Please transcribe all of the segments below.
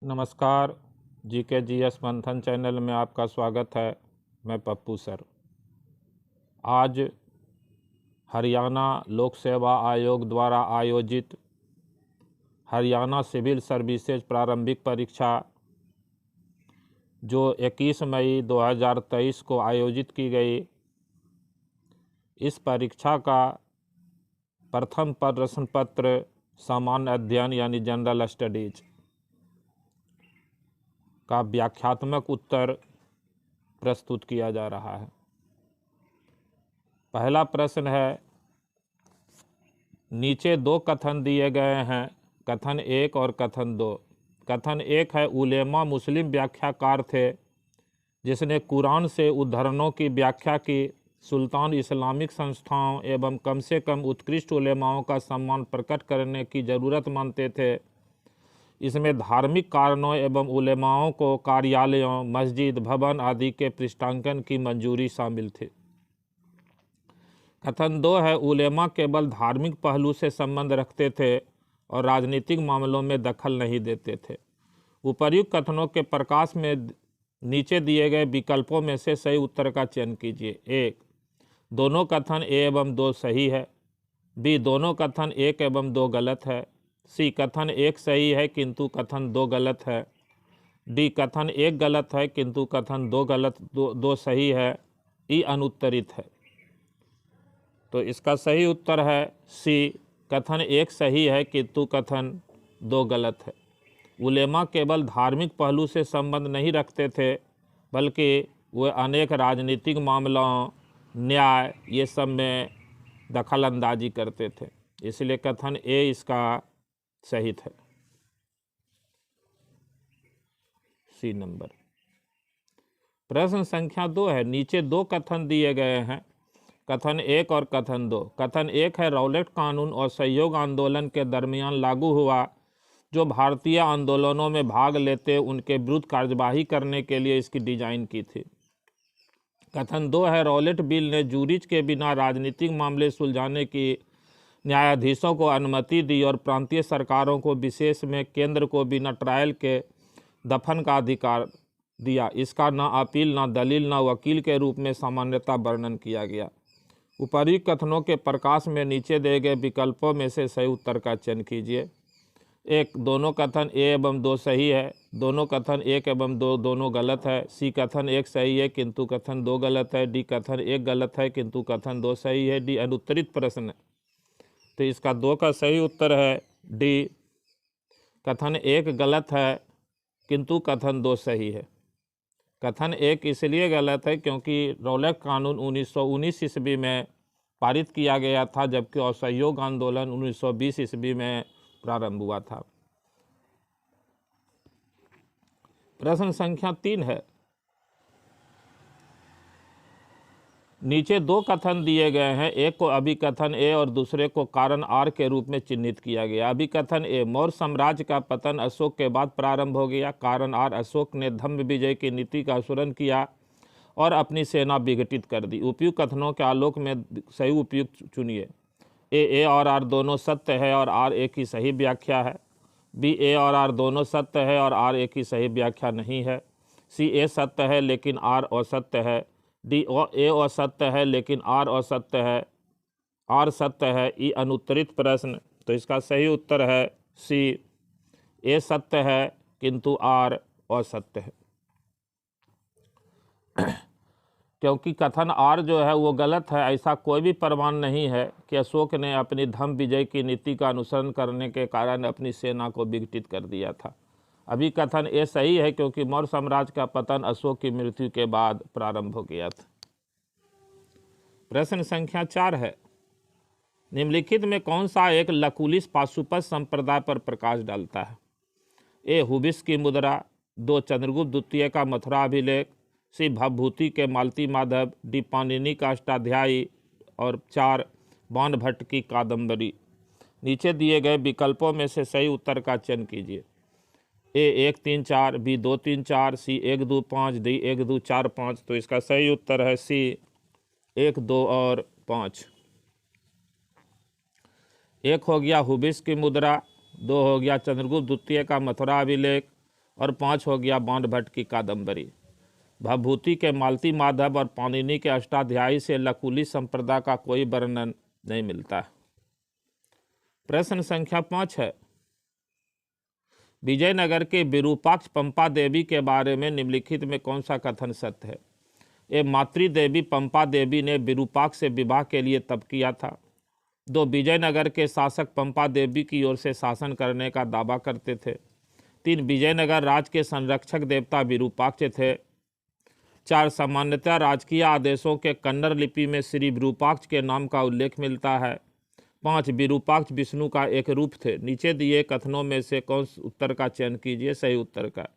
नमस्कार। GKGS मंथन channel में आपका स्वागत है। मैं पप्पू सर। आज हरियाणा लोक सेवा आयोग द्वारा आयोजित हरियाणा सिविल सर्विसेज प्रारंभिक परीक्षा जो 21 मई 2023 को आयोजित की गई, इस परीक्षा का प्रथम प्रश्न पत्र सामान्य अध्ययन यानी जनरल स्टडीज का व्याख्यात्मक उत्तर प्रस्तुत किया जा रहा है। पहला प्रश्न है, नीचे दो कथन दिए गए हैं, कथन 1 और कथन 2। कथन 1 है, उलेमा मुस्लिम व्याख्याकार थे जिसने कुरान से उद्धरणों की व्याख्या की। सुल्तान इस्लामिक संस्थाओं एवं कम से कम उत्कृष्ट उलेमाओं का सम्मान प्रकट करने की ज़रूरत मानते थे। इसमें धार्मिक कारणों एवं उलेमाओं को कार्यालयों, मस्जिद, भवन आदि के पृष्ठांकन की मंजूरी शामिल थी। कथन 2 है, उलेमा केवल धार्मिक पहलू से संबंध रखते थे और राजनीतिक मामलों में दखल नहीं देते थे। उपर्युक्त कथनों के प्रकाश में नीचे दिए गए विकल्पों में से सही उत्तर का चयन कीजिए। 1, दोनों कथन A एवं 2 सही है। B, दोनों कथन 1 एवं 2 गलत है। C, कथन 1 सही है किंतु कथन 2 गलत है। D, कथन 1 गलत है किंतु कथन 2 सही है। E, अनुत्तरित है। तो इसका सही उत्तर है C, कथन 1 सही है किंतु कथन 2 गलत है। उलेमा केवल धार्मिक पहलू से संबंध नहीं रखते थे, बल्कि वे अनेक राजनीतिक मामलों, न्याय, ये सब में दखल अंदाजी करते थे, इसलिए कथन A इसका सही है। C number. प्रश्न संख्या 2 है, नीचे दो कथन दिए गए हैं, कथन 1 और कथन 2। कथन 1 है, रौलेट कानून और सहयोग आंदोलन के दरमियान लागू हुआ, जो भारतीय आंदोलनों में भाग लेते उनके विरुद्ध कार्यवाही करने के लिए इसकी डिजाइन की थी। कथन 2 है, रौलेट बिल ने जूरीज के बिना राजनीतिक मामले सुलझाने की न्यायाधीशों को अनुमति दी और प्रांतीय सरकारों को, विशेष में केंद्र को, बिना ट्रायल के दफन का अधिकार दिया। इसका न अपील, न दलील, न वकील के रूप में सामान्यतः वर्णन किया गया। उपर्युक्त कथनों के प्रकाश में नीचे दिए गए विकल्पों में से सही उत्तर का चयन कीजिए। 1, दोनों कथन A एवं 2 सही है। दोनों कथन 1 एवं 2 दोनों गलत है। C, कथन 1 सही है किंतु कथन 2 गलत है। D, कथन 1 गलत है किंतु कथन 2 सही है। D, अनुत्तरित प्रश्न। तो इसका 2 का सही उत्तर है D, कथन 1 गलत है किंतु कथन 2 सही है। कथन 1 इसलिए गलत है क्योंकि रौलेट कानून 1919 ईस्वी में पारित किया गया था, जबकि असहयोग आंदोलन 1920 ईस्वी में प्रारंभ हुआ था। प्रश्न संख्या 3 है, नीचे दो कथन दिए गए हैं, एक को अभिकथन A और दूसरे को कारण R के रूप में चिन्हित किया गया। अभिकथन A, मौर्य साम्राज्य का पतन अशोक के बाद प्रारंभ हो गया। कारण R, अशोक ने धम्म विजय की नीति का अनुसरण किया और अपनी सेना विघटित कर दी। उपयुक्त कथनों के आलोक में सही उपयुक्त चुनिए। A और R दोनों सत्य है और R एक की सही व्याख्या है। B, A और R दोनों सत्य है और R एक की सही व्याख्या नहीं है। C, A सत्य है लेकिन R असत्य है। D, A असत्य है लेकिन R असत्य है। R सत्य है। E, अनुत्तरित प्रश्न। तो इसका सही उत्तर है C, A सत्य है किंतु R असत्य है। क्योंकि कथन R जो है वो गलत है, ऐसा कोई भी प्रमाण नहीं है कि अशोक ने अपनी धम्म विजय की नीति का अनुसरण करने के कारण अपनी सेना को विघटित कर दिया था। अभी कथन A सही है क्योंकि मौर्य साम्राज्य का पतन अशोक की मृत्यु के बाद प्रारंभ हो गया था। प्रश्न संख्या 4 है, निम्नलिखित में कौन सा एक लकुलिस पाशुपत संप्रदाय पर प्रकाश डालता है? A, हुबिस की मुद्रा। 2, चंद्रगुप्त द्वितीय का मथुरा अभिलेख। C, भवभूति के मालती माधव। D, पाणिनि का अष्टाध्यायी। और 4, बाणभट्ट की कादम्बरी। नीचे दिए गए विकल्पों में से सही उत्तर का चयन कीजिए। A, 1, 3, 4, B, 2, 3, 4, C, 1, 2, 5, D, 1, 2, 4, 5। तो इसका सही उत्तर है C, 1, 2 और 5। 1 हो गया हुबिस की मुद्रा, 2 हो गया चंद्रगुप्त द्वितीय का मथुरा अभिलेख और 5 हो गया बाण भट्ट की कादम्बरी। भवभूति के मालती माधव और पाणिनि के अष्टाध्यायी से लकुली संप्रदाय का कोई वर्णन नहीं मिलता है। प्रश्न संख्या 5 है, विजयनगर के विरूपाक्ष पंपा देवी के बारे में निम्नलिखित में कौन सा कथन सत्य है? ए, मातृदेवी पंपा देवी ने विरूपाक्ष से विवाह के लिए तप किया था। 2, विजयनगर के शासक पंपा देवी की ओर से शासन करने का दावा करते थे। 3, विजयनगर राज के संरक्षक देवता विरूपाक्ष थे। 4, सामान्यतः राजकीय आदेशों के कन्नड़ लिपि में श्री विरूपाक्ष के नाम का उल्लेख मिलता है। 5, विरूपाक्ष विष्णु का एक रूप थे। नीचे दिए कथनों में से कौन उत्तर का चयन कीजिए सही उत्तर का?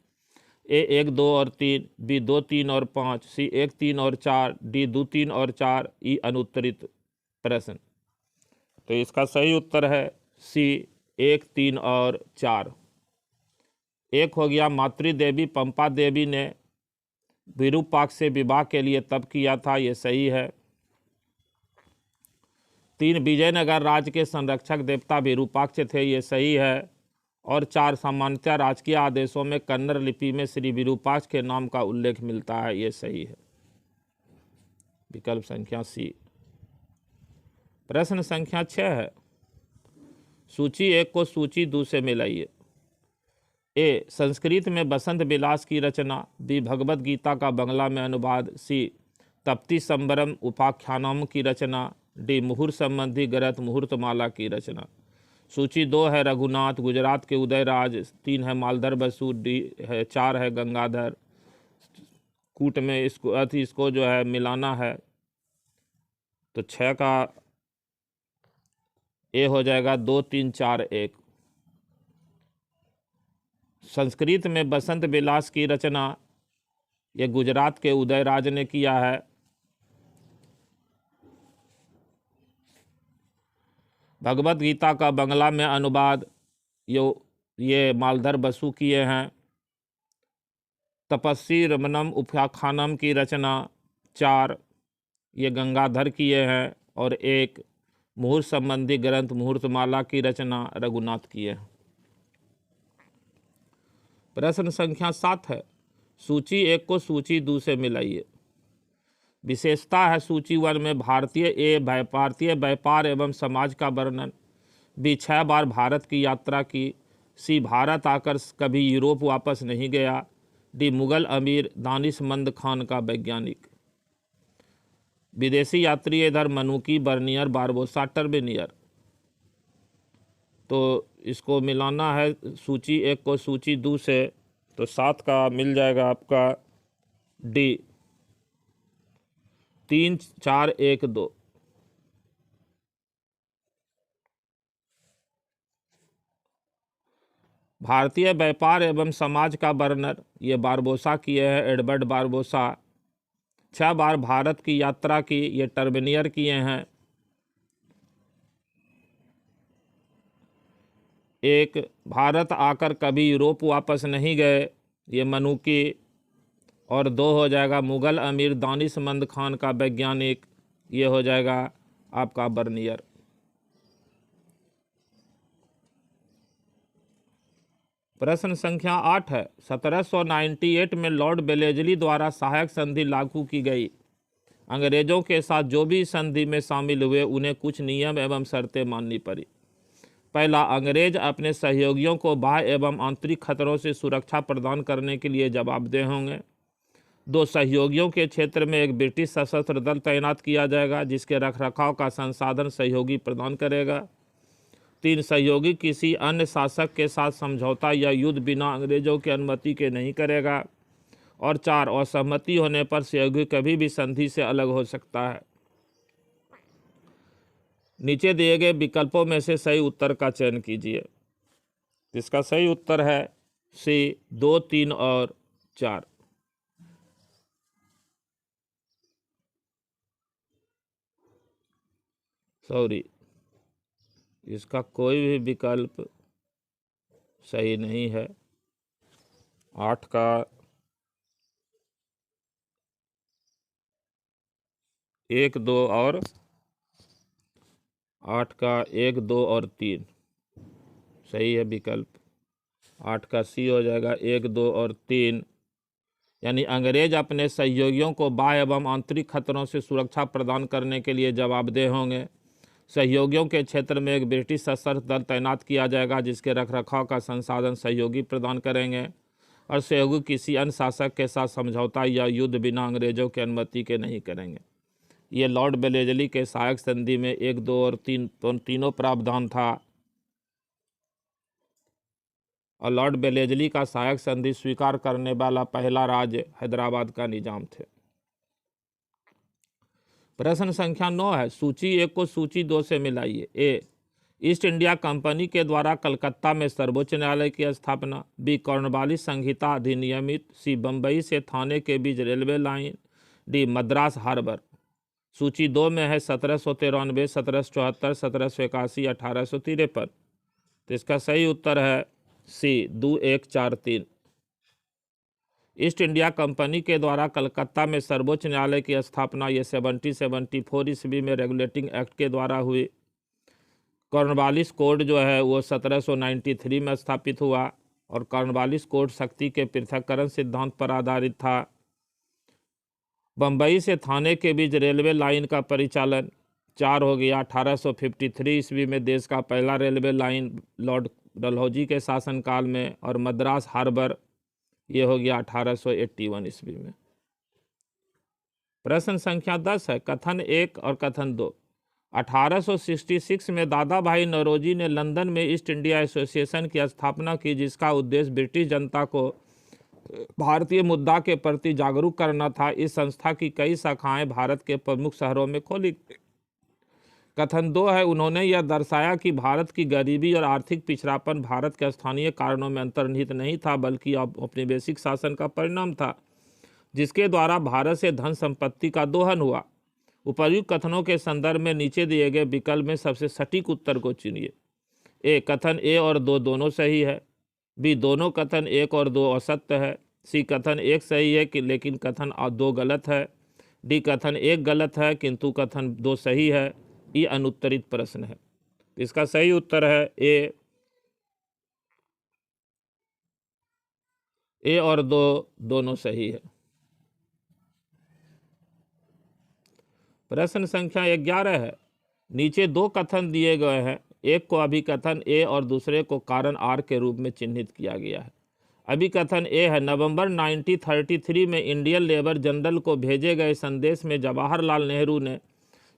ए 1, 2 और 3, बी 2, 3 और 5, सी 1, 3 और 4, डी 2, 3 और 4, ई अनुत्तरित प्रश्न। तो इसका सही उत्तर है सी 1, 3 और 4। 1 हो गया, मातृदेवी पंपा देवी ने विरूपाक्ष से विवाह के लिए तप किया था, ये सही है। 3, विजयनगर राज्य के संरक्षक देवता विरूपाक्ष थे, ये सही है। और 4, सामान्यतः राजकीय आदेशों में कन्नड़ लिपि में श्री विरूपाक्ष के नाम का उल्लेख मिलता है, ये सही है। विकल्प संख्या सी। प्रश्न संख्या 6 है, सूची 1 को सूची 2 से मिलाइए। ए, संस्कृत में बसंत विलास की रचना। बी, भगवत गीता का बंगला में अनुवाद। सी, तप्ती संबरम उपाख्यानम की रचना। डी, मुहूर्त संबंधी ग्रंथ मुहूर्तमाला की रचना। सूची 2 है रघुनाथ, गुजरात के उदयराज। 3 है मालधर बसु। डी है 4 है गंगाधर। कूट में इसको जो है मिलाना है, तो 6 का ए हो जाएगा 2, 3, 4, 1। संस्कृत में बसंत विलास की रचना ये गुजरात के उदयराज ने किया है। भगवत गीता का बंगला में अनुवाद ये मालधर बसु किए हैं। तपस्वी रमनम उपाख्यानम की रचना 4 ये गंगाधर किए हैं। और 1 मुहूर्त संबंधी ग्रंथ मुहूर्तमाला की रचना रघुनाथ किए हैं। प्रश्न संख्या 7 है, सूची 1 को सूची 2 से मिलाइए। विशेषता है सूची 1 में भारतीय व्यापार एवं समाज का वर्णन। बी, 6 बार भारत की यात्रा की। सी, भारत आकर कभी यूरोप वापस नहीं गया। डी, मुगल अमीर दानिशमंद खान का वैज्ञानिक। विदेशी यात्री इधर मनुकी, बर्नियर, बारबोसा, टर्बिनियर। तो इसको मिलाना है सूची 1 को सूची 2 से, तो 7 का मिल जाएगा आपका डी 3, 4, 1, 2। भारतीय व्यापार एवं समाज का वर्णन ये बारबोसा किए हैं, एडवर्ड बारबोसा। 6 बार भारत की यात्रा की ये टर्बिनियर किए हैं। 1, भारत आकर कभी यूरोप वापस नहीं गए ये मनुकी। और 2 हो जाएगा मुगल अमीर दानिशमंद खान का वैज्ञानिक, ये हो जाएगा आपका बर्नियर। प्रश्न संख्या 8 है, 1798 में लॉर्ड बेलेजली द्वारा सहायक संधि लागू की गई। अंग्रेजों के साथ जो भी संधि में शामिल हुए उन्हें कुछ नियम एवं शर्तें माननी पड़ी। पहला, अंग्रेज अपने सहयोगियों को बाह्य एवं आंतरिक खतरों से सुरक्षा प्रदान करने के लिए जवाबदेह होंगे। 2, सहयोगियों के क्षेत्र में एक ब्रिटिश सशस्त्र दल तैनात किया जाएगा जिसके रखरखाव का संसाधन सहयोगी प्रदान करेगा। 3, सहयोगी किसी अन्य शासक के साथ समझौता या युद्ध बिना अंग्रेजों की अनुमति के नहीं करेगा। और 4, असहमति होने पर सहयोगी कभी भी संधि से अलग हो सकता है। नीचे दिए गए विकल्पों में से सही उत्तर का चयन कीजिए। इसका सही उत्तर है सी 2, 3 और 4। सॉरी, इसका कोई भी विकल्प सही नहीं है। 8 का 1, 2 और 8 का 1, 2 और 3 सही है विकल्प। 8 का सी हो जाएगा, 1, 2 और 3। यानी अंग्रेज अपने सहयोगियों को बाह्य एवं आंतरिक खतरों से सुरक्षा प्रदान करने के लिए जवाबदेह होंगे। सहयोगियों के क्षेत्र में एक ब्रिटिश सशस्त्र दल तैनात किया जाएगा जिसके रखरखाव का संसाधन सहयोगी प्रदान करेंगे, और सहयोगी किसी अन्य शासक के साथ समझौता या युद्ध बिना अंग्रेजों की अनुमति के नहीं करेंगे। ये लॉर्ड बेलेजली के सहायक संधि में 1, 2 और 3 तीनों प्रावधान था, और लॉर्ड बेलेजली का सहायक संधि स्वीकार करने वाला पहला राज्य हैदराबाद का निजाम थे। प्रश्न संख्या 9 है, सूची 1 को सूची 2 से मिलाइए। ए, ईस्ट इंडिया कंपनी के द्वारा कलकत्ता में सर्वोच्च न्यायालय की स्थापना। बी, कॉर्नवालिस संहिता अधिनियमित। सी, बम्बई से थाने के बीच railway line. D, Madras harbour. सूची 2 में है 1793, 1774, 1781, 1853। तो इसका सही उत्तर है सी, 2, 1, 4, 3। ईस्ट इंडिया कंपनी के द्वारा कलकत्ता में सर्वोच्च न्यायालय की स्थापना ये 1774 ईस्वी में रेगुलेटिंग एक्ट के द्वारा हुई। कॉर्नवालिस कोड जो है वो 1793 में स्थापित हुआ, और कॉर्नवालिस कोड शक्ति के पृथक्करण सिद्धांत पर आधारित था। बम्बई से थाने के बीच रेलवे लाइन का परिचालन 4 हो गया 1853 ईस्वी में देश का पहला रेलवे लाइन लॉर्ड डलहौजी के शासनकाल में, और मद्रास हार्बर ये हो गया 1881 ईस्वी में। प्रश्न संख्या 10 है, कथन 1 और कथन 2। 1866 में दादा भाई नौरोजी ने लंदन में ईस्ट इंडिया एसोसिएशन की स्थापना की, जिसका उद्देश्य ब्रिटिश जनता को भारतीय मुद्दा के प्रति जागरूक करना था। इस संस्था की कई शाखाएं भारत के प्रमुख शहरों में खोली। कथन 2 है, उन्होंने यह दर्शाया कि भारत की गरीबी और आर्थिक पिछड़ापन भारत के स्थानीय कारणों में अंतर्निहित नहीं था, बल्कि औपनिवेशिक शासन का परिणाम था, जिसके द्वारा भारत से धन संपत्ति का दोहन हुआ। उपर्युक्त कथनों के संदर्भ में नीचे दिए गए विकल्प में सबसे सटीक उत्तर को चुनिए। ए, कथन 1 और 2 दोनों सही है। बी, दोनों कथन 1 और 2 असत्य है। सी, कथन 1 सही है कि लेकिन कथन 2 गलत है। डी, कथन 1 गलत है किंतु कथन 2 सही है। ये अनुत्तरित प्रश्न है। इसका सही उत्तर है ए और 2 दोनों सही है। प्रश्न संख्या 11 है, नीचे 2 कथन दिए गए हैं, एक को अभिकथन ए और दूसरे को कारण आर के रूप में चिन्हित किया गया है। अभिकथन ए है, नवंबर 1933 में इंडियन लेबर जनरल को भेजे गए संदेश में जवाहरलाल नेहरू ने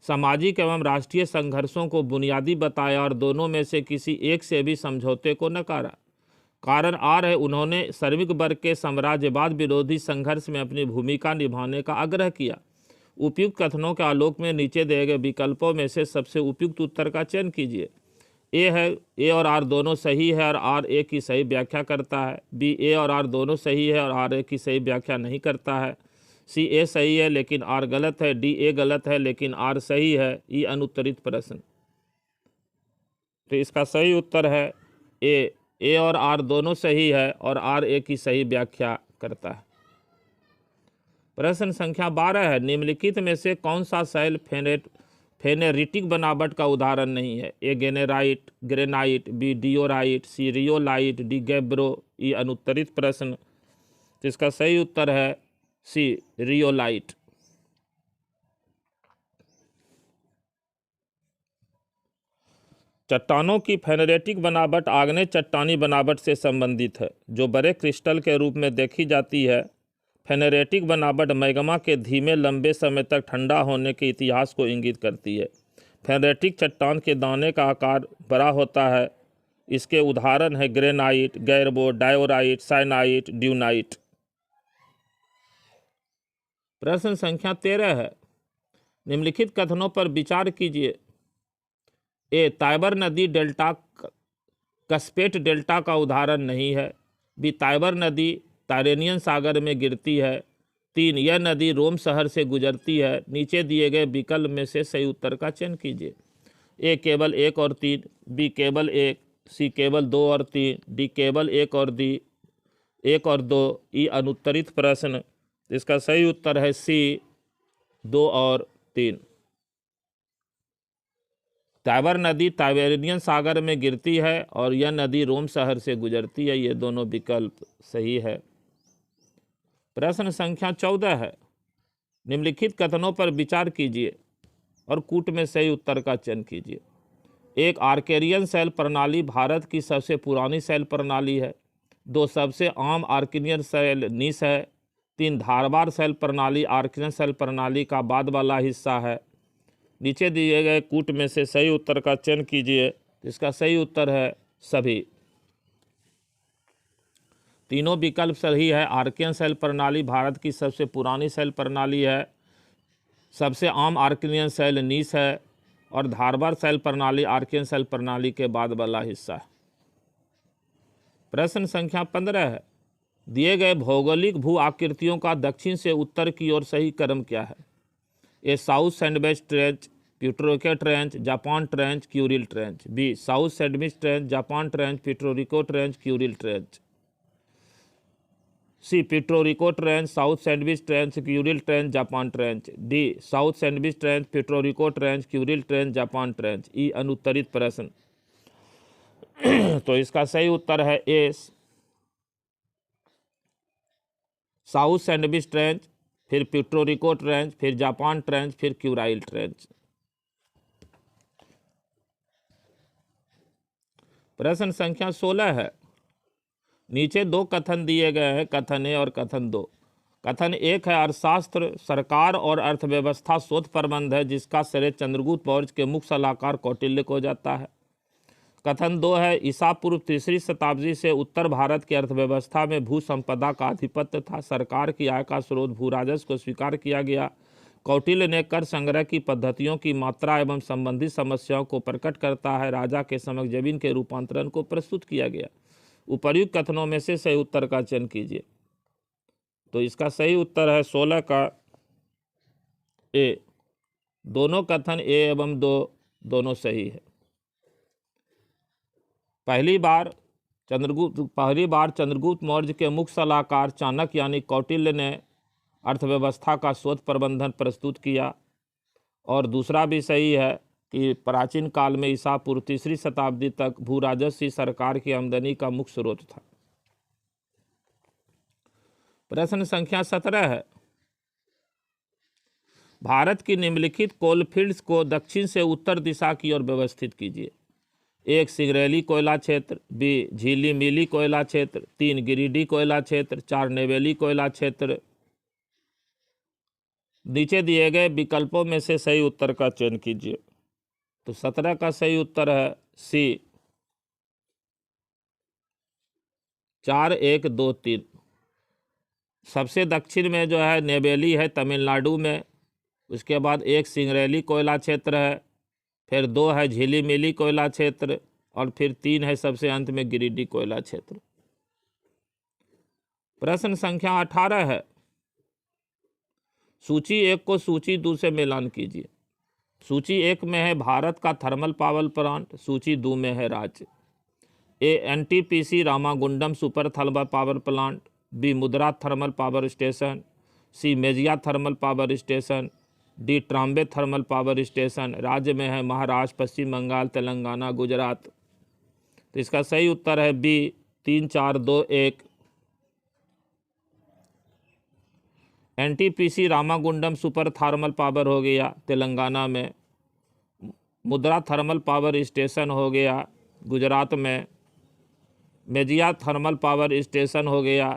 सामाजिक एवं राष्ट्रीय संघर्षों को बुनियादी बताया और दोनों में से किसी एक से भी समझौते को नकारा। कारण आर है, उन्होंने श्रमिक वर्ग के साम्राज्यवाद विरोधी संघर्ष में अपनी भूमिका निभाने का आग्रह किया। उपयुक्त कथनों के आलोक में नीचे दिए गए विकल्पों में से सबसे उपयुक्त उत्तर का चयन कीजिए। ए है, ए और आर दोनों सही है और आर ए की सही व्याख्या करता है। बी, ए और आर दोनों सही है और आर ए की सही व्याख्या नहीं करता है। सी, ए सही है लेकिन आर गलत है। डी, ए गलत है लेकिन आर सही है। ये अनुत्तरित प्रश्न। तो इसका सही उत्तर है ए और आर दोनों सही है और आर ए की सही व्याख्या करता है। प्रश्न संख्या 12 है, निम्नलिखित में से कौन सा शैल फेनेरिटिक बनावट का उदाहरण नहीं है। ए, ग्रेनाइट, बी, डियोराइट, सी, रियोलाइट, डी, गैब्रो। ये अनुत्तरित प्रश्न। तो इसका सही उत्तर है सी, रियोलाइट। चट्टानों की फेनेरेटिक बनावट आग्नेय चट्टानी बनावट से संबंधित है, जो बड़े क्रिस्टल के रूप में देखी जाती है। फेनेरेटिक बनावट मैग्मा के धीमे लंबे समय तक ठंडा होने के इतिहास को इंगित करती है। फेनेरेटिक चट्टान के दाने का आकार बड़ा होता है। इसके उदाहरण है ग्रेनाइट, गैब्रो, डायोराइट, साइनाइट, ड्यूनाइट। प्रश्न संख्या 13 है, निम्नलिखित कथनों पर विचार कीजिए। ए, ताइबर नदी डेल्टा कस्पेट डेल्टा का उदाहरण नहीं है। बी, ताइबर नदी टायरेनियन सागर में गिरती है। 3, यह नदी रोम शहर से गुजरती है। नीचे दिए गए विकल्प में से सही उत्तर का चयन कीजिए। ए, केवल 1 और 3, बी, केवल 1, सी, केवल 2 और 3, डी, केवल 1 और 2। ई अनुत्तरित प्रश्न। इसका सही उत्तर है सी, 2 और 3। टाइबर नदी टाइबेरियन सागर में गिरती है और यह नदी रोम शहर से गुजरती है। ये दोनों विकल्प सही है। प्रश्न संख्या 14 है, निम्नलिखित कथनों पर विचार कीजिए और कूट में सही उत्तर का चयन कीजिए। एक, आर्केरियन सेल प्रणाली भारत की सबसे पुरानी सेल प्रणाली है। 2, सबसे आम आर्किनियन सेल नीस है। 3, धारवार सेल प्रणाली आर्किनियन सेल प्रणाली का बाद वाला हिस्सा है। नीचे दिए गए कूट में से सही उत्तर का चयन कीजिए। इसका सही उत्तर है सभी। तीनों विकल्प सही है। आर्कियन सेल प्रणाली भारत की सबसे पुरानी सेल प्रणाली है। सबसे आम आर्किनियन सेल नीस है और धारवार सेल प्रणाली आर्कियन सेल प्रणाली के बाद वाला हिस्सा है। प्रश्न संख्या 15 है, दिए गए भौगोलिक भू आकृतियों का दक्षिण से उत्तर की ओर सही क्रम क्या है? A, South Sandwich trench, Puerto Rico trench, Japan trench, Kuril trench. B, South Sandwich trench, Japan trench, Puerto Rico trench, Kuril trench. C, Puerto Rico trench, South Sandwich trench, Kuril trench, Japan trench. D, South Sandwich trench, Puerto Rico trench, Kuril trench, Japan trench. E, अनुत्तरित प्रश्न। तो इसका सही उत्तर है A, South Sandwich trench, फिर प्यूर्टोरिको trench, फिर Japan trench, फिर क्यूराइल ट्रेंच। प्रश्न संख्या 16 है, नीचे दो कथन दिए गए हैं, कथन ए और कथन 2। कथन 1 है, अर्थशास्त्र, सरकार और अर्थव्यवस्था शोध प्रबंध है जिसका श्रेय चंद्रगुप्त मौर्य के मुख्य सलाहकार कौटिल्य को जाता है। कथन 2 है, ईसा पूर्व 3री शताब्दी से उत्तर भारत की अर्थव्यवस्था में भू संपदा का आधिपत्य था। सरकार की आय का स्रोत भू राजस्व को स्वीकार किया गया। कौटिल्य ने कर संग्रह की पद्धतियों की मात्रा एवं संबंधित समस्याओं को प्रकट करता है। राजा के समक्ष जमीन के रूपांतरण को प्रस्तुत किया गया। उपर्युक्त कथनों में से सही उत्तर का चयन कीजिए। तो इसका सही उत्तर है 16 का ए। दोनों कथन ए एवं 2 दोनों सही है। पहली बार चंद्रगुप्त मौर्य के मुख्य सलाहकार चाणक्य यानी कौटिल्य ने अर्थव्यवस्था का शोध प्रबंधन प्रस्तुत किया। और दूसरा भी सही है कि प्राचीन काल में ईसा पूर्व 3री शताब्दी तक भू राजस्व सरकार की आमदनी का मुख्य स्रोत था। प्रश्न संख्या 17 है, भारत की निम्नलिखित कोलफील्ड्स को दक्षिण से उत्तर दिशा की ओर व्यवस्थित कीजिए। 1, सिंगरैली कोयला क्षेत्र। बी, झीली मिली कोयला क्षेत्र। 3, गिरिडीह कोयला क्षेत्र। 4, नेवेली कोयला क्षेत्र। नीचे दिए गए विकल्पों में से सही उत्तर का चयन कीजिए। तो 17 का सही उत्तर है सी, 4, 1, 2, 3। सबसे दक्षिण में जो है नेवेली है तमिलनाडु में। उसके बाद 1 सिंगरैली कोयला क्षेत्र है, फिर 2 है झीली मिली कोयला क्षेत्र और फिर 3 है सबसे अंत में गिरिडीह कोयला क्षेत्र। प्रश्न संख्या 18 है, सूची 1 को सूची 2 से मिलान कीजिए। सूची 1 में है भारत का थर्मल पावर प्लांट, सूची 2 में है राज्य। A, NTPC Ramagundam super thermal power plant. B, Mundra thermal power station. C, Mejia thermal power station. D, Trombay thermal power station. राज्य में है महाराष्ट्र, पश्चिम बंगाल, तेलंगाना, गुजरात। तो इसका सही उत्तर है B, 3, 4, 2, 1। NTPC Ramagundam super thermal power हो गया तेलंगाना में। मुद्रा थर्मल पावर स्टेशन हो गया गुजरात में। मेजिया थर्मल पावर स्टेशन हो गया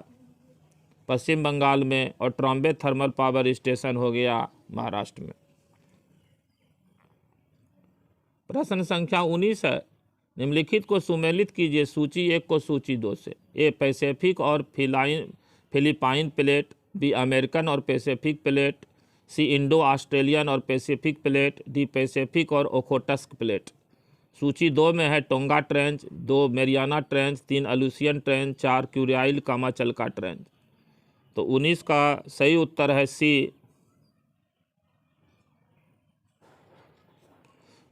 पश्चिम बंगाल में। और ट्राम्बे थर्मल पावर स्टेशन हो गया महाराष्ट्र में। प्रश्न संख्या 19 है, निम्नलिखित को सुमेलित कीजिए सूची 1 को सूची 2 से। ए, पैसिफिक और फिलिपाइन प्लेट। बी, अमेरिकन और Pacific plate. C, Indo Australian और पैसिफिक प्लेट। डी, पैसिफिक और ओखोटस्क प्लेट। सूची 2 में है Tonga trench, 2 Mariana trench, 3 Aleutian trench, 4 Kuril Kamchatka trench. तो 19 का सही उत्तर है सी,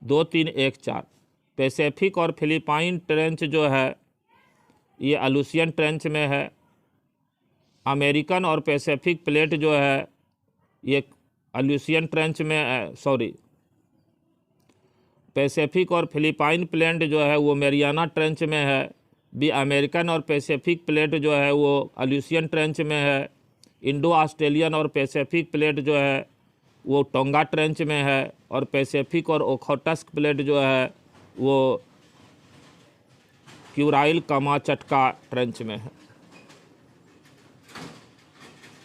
2, 3, 1, 4। पैसिफिक और फिलिपाइन ट्रेंच जो है ये अल्यूसियन ट्रेंच में है। अमेरिकन और पैसिफिक प्लेट जो है ये अल्यूसियन ट्रेंच में, पैसिफिक और फिलिपाइन प्लेट जो है वो मैरियाना ट्रेंच में है। बी अमेरिकन और पैसिफिक प्लेट जो है वो अल्यूसियन ट्रेंच में है। इंडो ऑस्ट्रेलियन और पैसिफिक प्लेट जो है वो टोंगा ट्रेंच में है। और पैसिफिक और ओखोटस्क प्लेट जो है वो क्यूराइल कामाचटका ट्रेंच में है।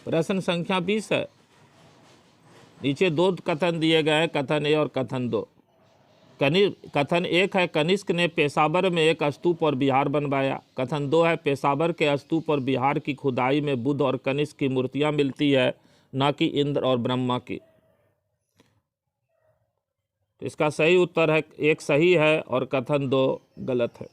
प्रश्न संख्या 20 है। नीचे दो कथन दिए गए हैं, कथन ए और कथन दो। कथन एक है कनिष्क ने पेशावर में एक स्तूप और विहार बनवाया। कथन दो है पेशावर के स्तूप और विहार की खुदाई में बुद्ध और कनिष्क की मूर्तियां मिलती है, न कि इंद्र और ब्रह्मा की। तो इसका सही उत्तर है एक सही है और कथन दो गलत है।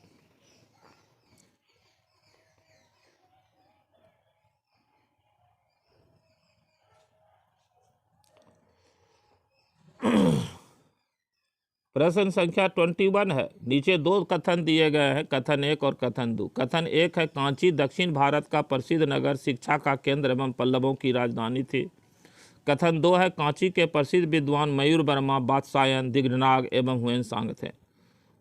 प्रश्न संख्या 21 है। नीचे दो कथन दिए गए हैं, कथन एक और कथन दो। कथन एक है कांची दक्षिण भारत का प्रसिद्ध नगर, शिक्षा का केंद्र एवं पल्लवों की राजधानी थी। कथन दो है कांची के प्रसिद्ध विद्वान मयूर वर्मा, बादशायन, दिग्नाग एवं हुएनसांग थे।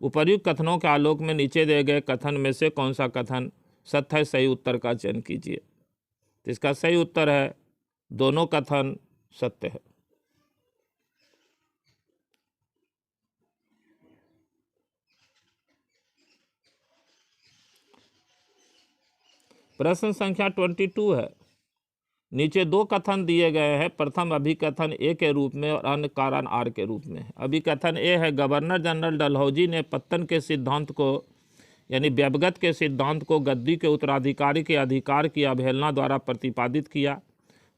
उपर्युक्त कथनों के आलोक में नीचे दिए गए कथन में से कौन सा कथन सत्य है? सही उत्तर का चयन कीजिए। तो इसका सही उत्तर है दोनों कथन सत्य है। प्रश्न संख्या 22 है। नीचे दो कथन दिए गए हैं, प्रथम अभिकथन ए के रूप में और अन्य कारण आर के रूप में। अभिकथन ए है गवर्नर जनरल डलहौजी ने पत्तन के सिद्धांत को यानी व्यवगत के सिद्धांत को गद्दी के उत्तराधिकारी के अधिकार की अवहेलना द्वारा प्रतिपादित किया।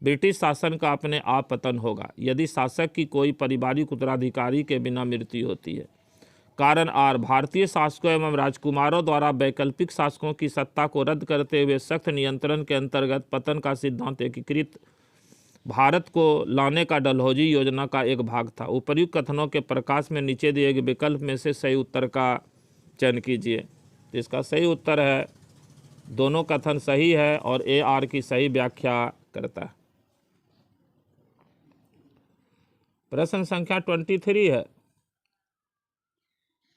ब्रिटिश शासन का अपने आप पतन होगा यदि शासक की कोई पारिवारिक उत्तराधिकारी के बिना मृत्यु होती है। कारण आर भारतीय शासकों एवं राजकुमारों द्वारा वैकल्पिक शासकों की सत्ता को रद्द करते हुए सख्त नियंत्रण के अंतर्गत पतन का सिद्धांत एकीकृत भारत को लाने का डलहौजी योजना का एक भाग था। उपर्युक्त कथनों के प्रकाश में नीचे दिए गए विकल्प में से सही उत्तर का चयन कीजिए। इसका सही उत्तर है दोनों कथन सही है और ए आर की सही व्याख्या करता है। प्रश्न संख्या 23 है।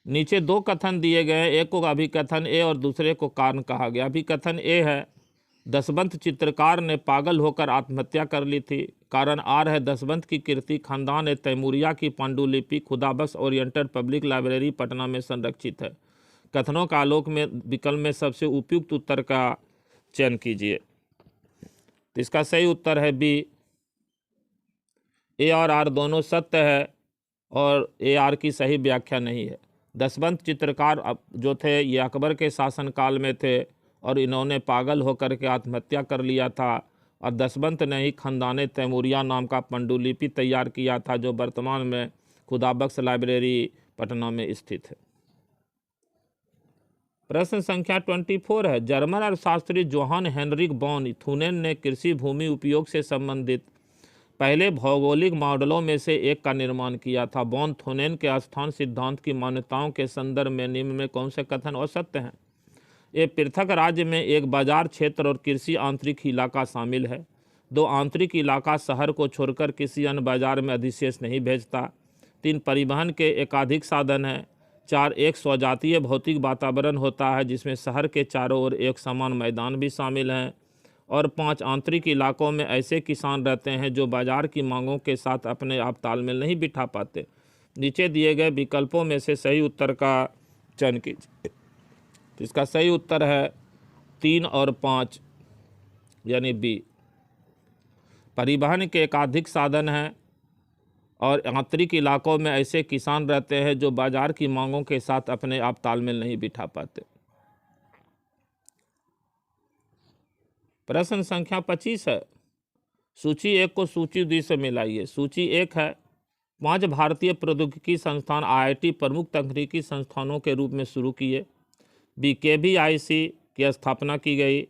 नीचे दो कथन दिए गए, एक को अभिकथन ए और दूसरे को कारण कहा गया। अभिकथन ए है दशवंत चित्रकार ने पागल होकर आत्महत्या कर ली थी। कारण आर है दशवंत की कीर्ति खानदान ए तैमूरिया की पांडुलिपि Khudabakhsh oriental public library Patna में संरक्षित है। कथनों का आलोक में विकल्प में सबसे उपयुक्त उत्तर का चयन कीजिए। तो इसका सही उत्तर है बी, ए और आर दोनों सत्य है और ए आर की सही व्याख्या नहीं है। दशवंत चित्रकार जो थे ये अकबर के शासनकाल में थे और इन्होंने पागल होकर के आत्महत्या कर लिया था और दशवंत ने ही खानदान तैमूरिया नाम का पांडुलिपि तैयार किया था जो वर्तमान में खुदाबख्श लाइब्रेरी पटना में स्थित है। प्रश्न संख्या 24 है। जर्मन अर्थशास्त्री जोहान हेनरिक बॉन थुनेन ने कृषि भूमि उपयोग से संबंधित पहले भौगोलिक मॉडलों में से एक का निर्माण किया था। बॉन थुनेन के स्थान सिद्धांत की मान्यताओं के संदर्भ में निम्न में कौन से कथन असत्य हैं? ये पृथक राज्य में एक बाजार क्षेत्र और कृषि आंतरिक इलाका शामिल है। दो आंतरिक इलाका शहर को छोड़कर किसी अन्य बाजार में अधिशेष नहीं भेजता। तीन परिवहन के एकाधिक साधन हैं। चार एक स्वजातीय भौतिक वातावरण होता है जिसमें शहर के चारों ओर एक समान मैदान भी शामिल हैं। और पांच आंतरिक इलाकों में ऐसे किसान रहते हैं जो बाजार की मांगों के साथ अपने आप तालमेल नहीं बिठा पाते। नीचे दिए गए विकल्पों में से सही उत्तर का चयन कीजिए। तो इसका सही उत्तर है 3 और 5 यानी बी। परिवहन के एकाधिक साधन हैं और आंतरिक इलाकों में ऐसे किसान रहते हैं जो बाजार की मांगों के साथ अपने आप तालमेल नहीं बिठा पाते। प्रश्न संख्या 25 है। सूची एक को सूची 2 से मिलाइए। सूची एक है 5 भारतीय प्रौद्योगिकी संस्थान IIT प्रमुख तकनीकी संस्थानों के रूप में शुरू किए। बी KVIC की स्थापना की गई।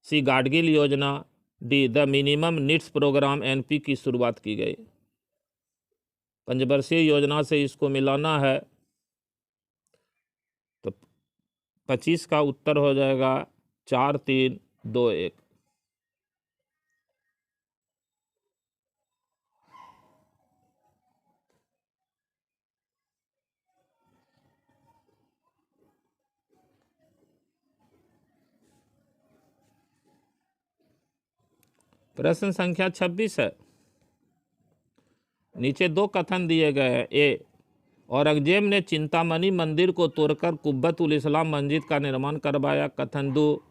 सी गाडगिल योजना। D the minimum needs programme NP की शुरुआत की गई। पंचवर्षीय योजना से इसको मिलाना है तो 25 का उत्तर हो जाएगा 4 3 2 1। प्रश्न संख्या 26 है। नीचे दो कथन दिए गए हैं। ए, औरंगजेब ने चिंतामणि मंदिर को तोड़कर कुब्बतुल इस्लाम मस्जिद का निर्माण करवाया। कथन 2,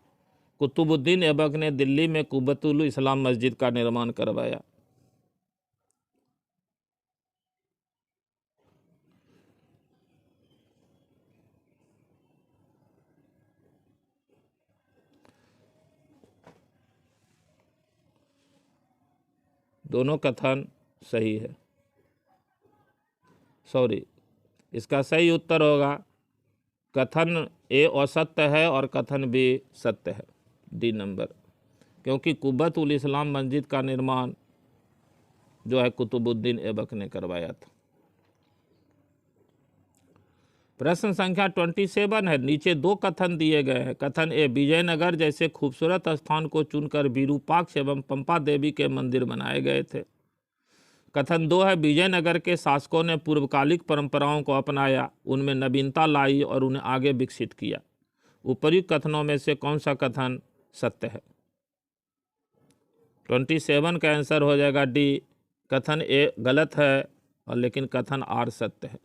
कुतुबुद्दीन ऐबक ने दिल्ली में कुब्बतुल इस्लाम मस्जिद का निर्माण करवाया। दोनों कथन सही है। सॉरी, इसका सही उत्तर होगा कथन ए असत्य है और कथन बी सत्य है, डी नंबर, क्योंकि कुब्बतुल इस्लाम मस्जिद का निर्माण जो है कुतुबुद्दीन ऐबक ने करवाया था। प्रश्न संख्या 27 है। नीचे दो कथन दिए गए हैं। कथन ए, विजयनगर जैसे खूबसूरत स्थान को चुनकर विरूपाक्ष एवं पंपा देवी के मंदिर बनाए गए थे। कथन 2 है, विजयनगर के शासकों ने पूर्वकालिक परंपराओं को अपनाया, उनमें नवीनता लाई और उन्हें आगे विकसित किया। उपर्युक्त कथनों में से कौन सा कथन सत्य है? 27 का आंसर हो जाएगा डी, कथन ए गलत है और लेकिन कथन आर सत्य है।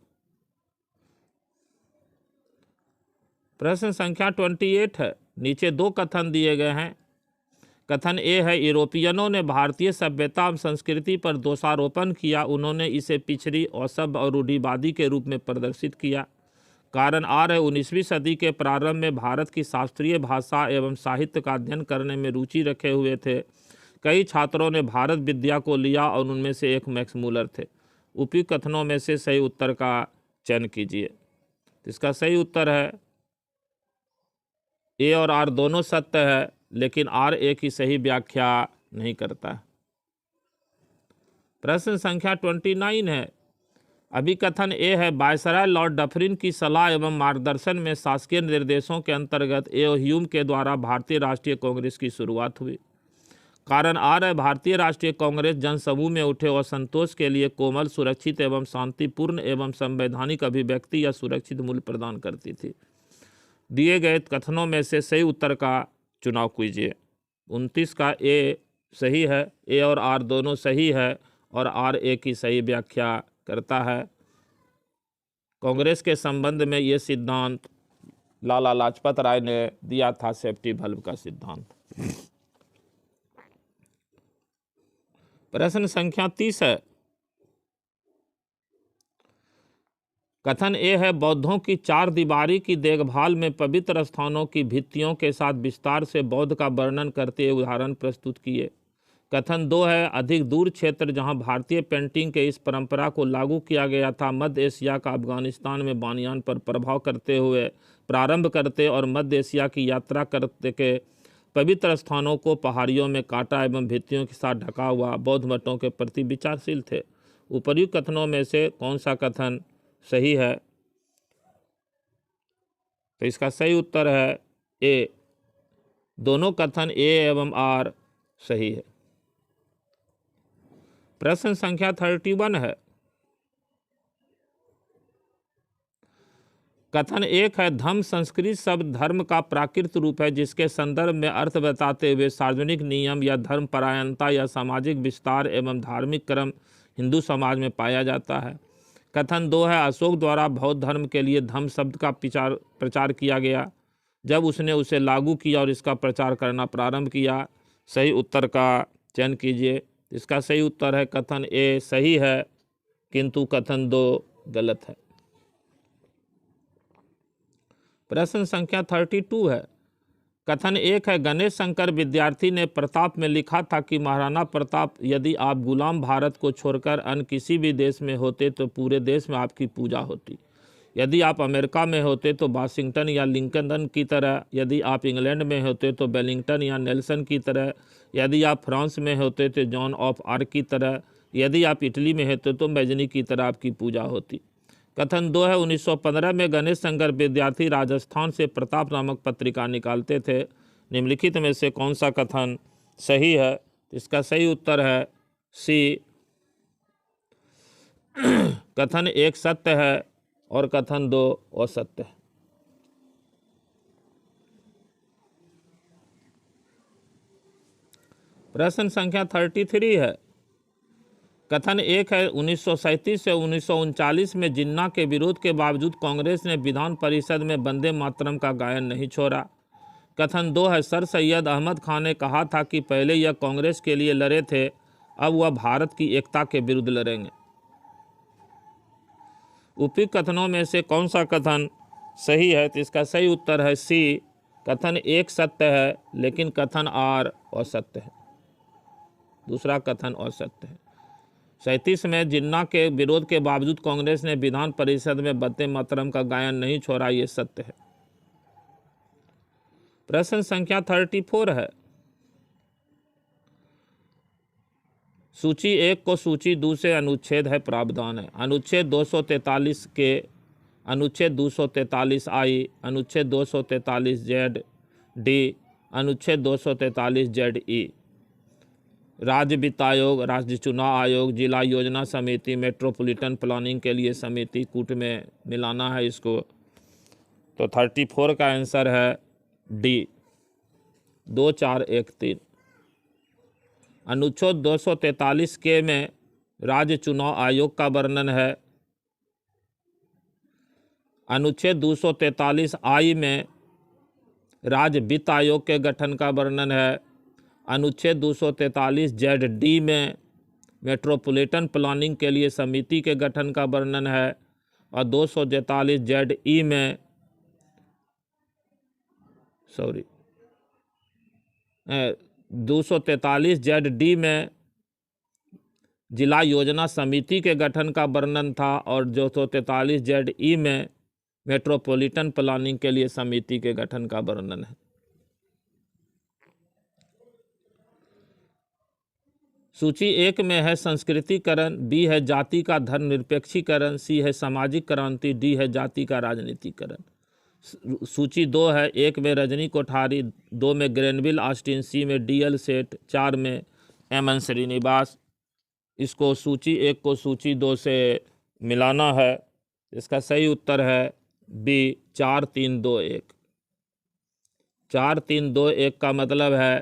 प्रश्न संख्या 28 है। नीचे दो कथन दिए गए हैं। कथन ए है, यूरोपियनों ने भारतीय सभ्यता एवं संस्कृति पर दोषारोपण किया, उन्होंने इसे पिछड़ी, असभ्य और रूढ़िवादी के रूप में प्रदर्शित किया। कारण आर है, 19वीं सदी के प्रारंभ में भारत की शास्त्रीय भाषा एवं साहित्य का अध्ययन करने में रुचि रखे हुए थे कई छात्रों ने भारत विद्या को लिया और उनमें से एक मैक्स मूलर थे। उपयुक्त कथनों में से सही उत्तर का चयन कीजिए। इसका सही उत्तर है ए और आर दोनों सत्य है, लेकिन आर ए की सही व्याख्या नहीं करता है। प्रश्न संख्या 29 है। अभिकथन ए है, वायसराय लॉर्ड डफरिन की सलाह एवं मार्गदर्शन में शासकीय निर्देशों के अंतर्गत ए ह्यूम के द्वारा भारतीय राष्ट्रीय कांग्रेस की शुरुआत हुई। कारण आर है, भारतीय राष्ट्रीय कांग्रेस जनसमूह में उठे असंतोष के लिए कोमल, सुरक्षित एवं शांतिपूर्ण एवं संवैधानिक अभिव्यक्ति या सुरक्षित मूल्य प्रदान करती थी। दिए गए कथनों में से सही उत्तर का चुनाव कीजिए। 29 का ए सही है, ए और आर दोनों सही है और आर ए की सही व्याख्या करता है। कांग्रेस के संबंध में ये सिद्धांत लाला लाजपत राय ने दिया था, सेफ्टी बल्ब का सिद्धांत। प्रश्न संख्या 30 है। कथन ए है, बौद्धों की चार दीवारी की देखभाल में पवित्र स्थानों की भित्तियों के साथ विस्तार से बौद्ध का वर्णन करते हुए उदाहरण प्रस्तुत किए। कथन 2 है, अधिक दूर क्षेत्र जहां भारतीय पेंटिंग के इस परंपरा को लागू किया गया था, मध्य एशिया का अफगानिस्तान में बानियान पर प्रभाव करते हुए प्रारंभ करते और मध्य एशिया की यात्रा करते के पवित्र स्थानों को पहाड़ियों में काटा एवं भित्तियों के साथ ढका हुआ बौद्ध मठों के प्रति विचारशील थे। उपर्युक्त कथनों में से कौन सा कथन सही है? तो इसका सही उत्तर है ए, दोनों कथन ए एवं आर सही है। प्रश्न संख्या 31 है। कथन 1 है, धम्म संस्कृत शब्द धर्म का प्राकृत रूप है जिसके संदर्भ में अर्थ बताते हुए सार्वजनिक नियम या धर्मपरायणता या सामाजिक विस्तार एवं धार्मिक क्रम हिंदू समाज में पाया जाता है। कथन 2 है, अशोक द्वारा बौद्ध धर्म के लिए धम्म शब्द का प्रचार किया गया जब उसने उसे लागू किया और इसका प्रचार करना प्रारंभ किया। सही उत्तर का चयन कीजिए। इसका सही उत्तर है कथन ए सही है, किंतु कथन 2 गलत है। प्रश्न संख्या 32 है। कथन 1 है, गणेश शंकर विद्यार्थी ने प्रताप में लिखा था कि महाराणा प्रताप, यदि आप गुलाम भारत को छोड़कर अन्य किसी भी देश में होते तो पूरे देश में आपकी पूजा होती। यदि आप अमेरिका में होते तो वाशिंगटन या लिंकन की तरह, यदि आप इंग्लैंड में होते तो वेलिंगटन या नेल्सन की तरह, यदि आप फ्रांस में होते तो जॉन ऑफ आर्क की तरह, यदि आप इटली में होते तो मैजनी की तरह आपकी पूजा होती। कथन 2 है, 1915 में गणेश शंकर विद्यार्थी राजस्थान से प्रताप नामक पत्रिका निकालते थे। निम्नलिखित में से कौन सा कथन सही है? इसका सही उत्तर है सी, कथन 1 सत्य है और कथन 2 असत्य है। प्रश्न संख्या 33 है। कथन 1 है 1937 से 1939 में जिन्ना के विरोध के बावजूद कांग्रेस ने विधान परिषद में वंदे मातरम का गायन नहीं छोड़ा। कथन 2 है सर सैयद अहमद खान ने कहा था कि पहले यह कांग्रेस के लिए लड़े थे, अब वह भारत की एकता के विरुद्ध लड़ेंगे। उपयुक्त कथनों में से कौन सा कथन सही है? तो इसका सही उत्तर है सी। कथन 1 सत्य है लेकिन कथन R असत्य है। दूसरा कथन असत्य है। 37 में जिन्ना के विरोध के बावजूद कांग्रेस ने विधान परिषद में वंदे मातरम का गायन नहीं छोड़ा, ये सत्य है। प्रश्न संख्या 34 है। सूची 1 को सूची 2 से अनुच्छेद है प्रावधान है। अनुच्छेद 243 के, अनुच्छेद 243 I, अनुच्छेद 243 Z D, अनुच्छेद 243 Z E। राज्य वित्त आयोग, राज्य चुनाव आयोग, जिला योजना समिति, मेट्रोपॉलिटन प्लानिंग के लिए समिति, कूट में मिलाना है इसको। तो 34 का आंसर है डी 2413। अनुच्छेद 243 के में राज्य चुनाव आयोग का वर्णन है। अनुच्छेद 243 I में राज्य वित्त आयोग के गठन का वर्णन है। अनुच्छेद 243 ZD में मेट्रोपॉलिटन प्लानिंग के लिए समिति के गठन का वर्णन है। और 243 ZE में 243 ZD में जिला योजना समिति के गठन का वर्णन था। और 243 ZE में मेट्रोपॉलिटन प्लानिंग के लिए समिति के गठन का वर्णन है। सूची 1 में है संस्कृतिकरण, B है जाति का धर्मनिरपेक्षीकरण, C है सामाजिक क्रांति, D है जाति का राजनीतिकरण। सूची 2 है 1 में रजनी कोठारी, 2 में ग्रेनविल ऑस्टिन, C में DL सेठ, 4 में MN श्रीनिवास। इसको सूची 1 को सूची 2 से मिलाना है। इसका सही उत्तर है B 4321। 4321 का मतलब है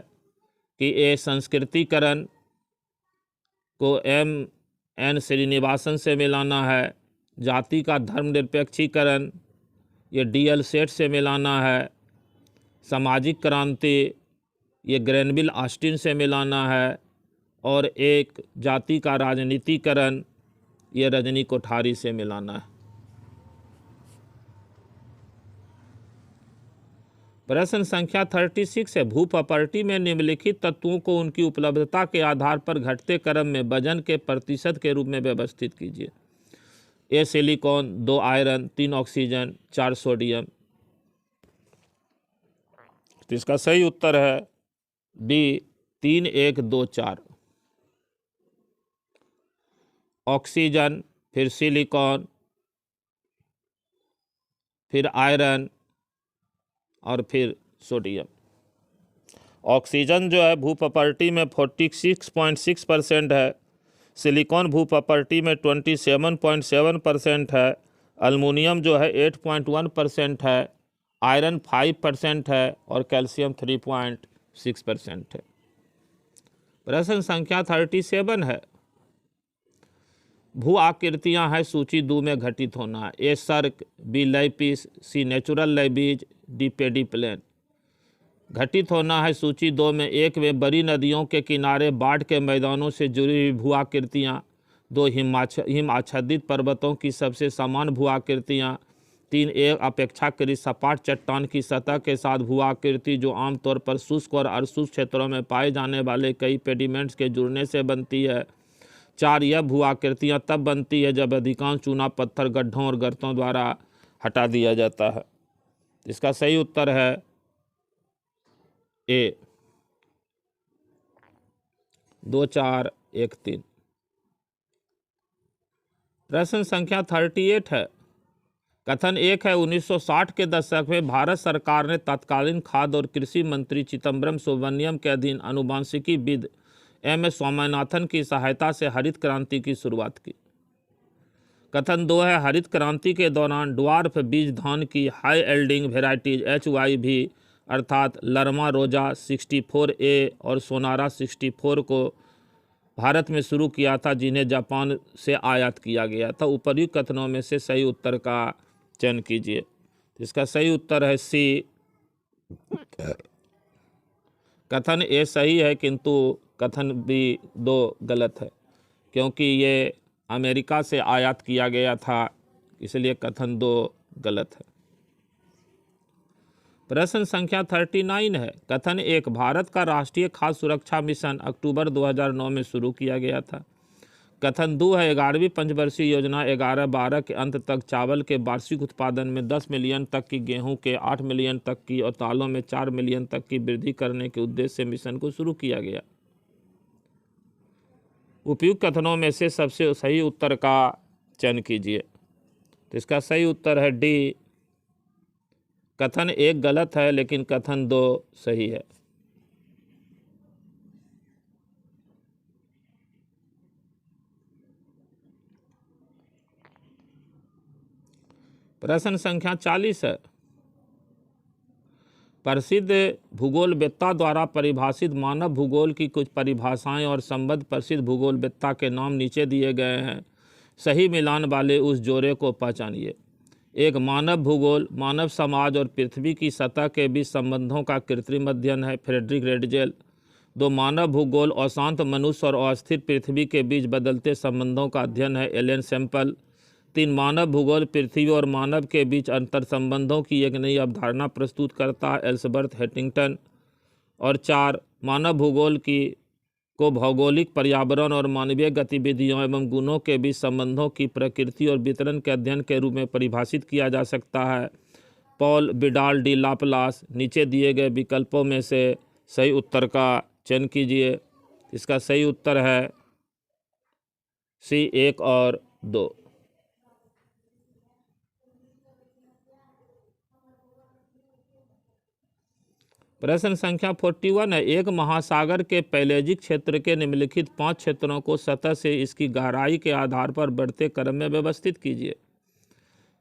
कि ए संस्कृतिकरण को MN श्रीनिवासन से मिलाना है। जाति का धर्मनिरपेक्षीकरण ये DL सेठ से मिलाना है। सामाजिक क्रांति ये ग्रेनविल ऑस्टिन से मिलाना है। और एक जाति का राजनीतिकरण ये रजनी कोठारी से मिलाना है। प्रश्न संख्या 36 है। भू प्रॉपर्टी में निम्नलिखित तत्वों को उनकी उपलब्धता के आधार पर घटते क्रम में वजन के प्रतिशत के रूप में व्यवस्थित कीजिए। A silicon, 2 iron, 3 oxygen, 4 sodium. तो इसका सही उत्तर है B 3124। ऑक्सीजन, फिर सिलिकॉन, फिर आयरन और फिर सोडियम। ऑक्सीजन जो है भू प्रॉपर्टी में 46.6% है। सिलिकॉन भू प्रॉपर्टी में 27.7% है। अल्मुनियम जो है 8.1% है। आयरन 5% है और कैल्शियम 3.6% है। प्रश्न संख्या 37 है। भू आकृतियाँ हैं सूची 2 में घटित होना है। A cirque, B lapies, C natural levees, D pediplain. घटित होना है सूची 2 में। 1 में बड़ी नदियों के किनारे बाढ़ के मैदानों से जुड़ी हुई भू आकृतियाँ। 2 हिम आच्छादित पर्वतों की सबसे समान भू आकृतियाँ। 3 एक अपेक्षाकृत सपाट चट्टान की सतह के साथ भू आकृति जो आमतौर पर शुष्क और अर्धशुष्क क्षेत्रों में पाए जाने वाले कई पेडिमेंट्स के जुड़ने से बनती है। 4 यह भू आकृतियाँ तब बनती है जब अधिकांश चूना पत्थर गड्ढों और गर्तों द्वारा हटा दिया जाता है। इसका सही उत्तर है A 2413। प्रश्न संख्या 38 है। कथन 1 है 1960 के दशक में भारत सरकार ने तत्कालीन खाद्य और कृषि मंत्री चिदम्बरम सुब्रमण्यम के अधीन आनुवंशिकीविद M.S. स्वामीनाथन की सहायता से हरित क्रांति की शुरुआत की। कथन 2 है हरित क्रांति के दौरान ड्वार्फ बीज धान की हाई एल्डिंग वेराइटीज HYV अर्थात लरमा रोजा 64A और सोनारा 64 को भारत में शुरू किया था, जिन्हें जापान से आयात किया गया था। उपर्युक्त कथनों में से सही उत्तर का चयन कीजिए। इसका सही उत्तर है सी। कथन ए सही है, किंतु कथन बी 2 गलत है, क्योंकि ये अमेरिका से आयात किया गया था, इसलिए कथन 2 गलत है। प्रश्न संख्या 39 है। कथन 1, भारत का राष्ट्रीय खाद्य सुरक्षा मिशन अक्टूबर 2009 में शुरू किया गया था। कथन 2 है, 11वीं पंचवर्षीय योजना 11-12 के अंत तक चावल के वार्षिक उत्पादन में 10 मिलियन तक की, गेहूं के 8 मिलियन तक की और दालों में 4 मिलियन तक की वृद्धि करने के उद्देश्य से मिशन को शुरू किया गया। उपयुक्त कथनों में से सबसे सही उत्तर का चयन कीजिए। तो इसका सही उत्तर है डी। कथन 1 गलत है, लेकिन कथन 2 सही है। प्रश्न संख्या 40 है। प्रसिद्ध भूगोलवेत्ता द्वारा परिभाषित मानव भूगोल की कुछ परिभाषाएं और संबद्ध प्रसिद्ध भूगोलवेत्ता के नाम नीचे दिए गए हैं। सही मिलान वाले उस जोड़े को पहचानिए। 1, मानव भूगोल मानव समाज और पृथ्वी की सतह के बीच संबंधों का कृत्रिम अध्ययन है, फ्रेडरिक रेडजेल। 2, मानव भूगोल अशांत मनुष्य और अस्थिर पृथ्वी के बीच बदलते संबंधों का अध्ययन है, एलन सैम्पल। 3, मानव भूगोल पृथ्वी और मानव के बीच अंतर संबंधों की एक नई अवधारणा प्रस्तुत करता है, एल्सबर्थ हैटिंगटन। और 4, मानव भूगोल को भौगोलिक पर्यावरण और मानवीय गतिविधियों एवं गुणों के बीच संबंधों की प्रकृति और वितरण के अध्ययन के रूप में परिभाषित किया जा सकता है, पॉल विडाल डी लाप्लास। नीचे दिए गए विकल्पों में से सही उत्तर का चयन कीजिए। इसका सही उत्तर है सी 1 और 2। प्रश्न संख्या 41 है। एक महासागर के पैलेजिक क्षेत्र के निम्नलिखित 5 क्षेत्रों को सतह से इसकी गहराई के आधार पर बढ़ते क्रम में व्यवस्थित कीजिए।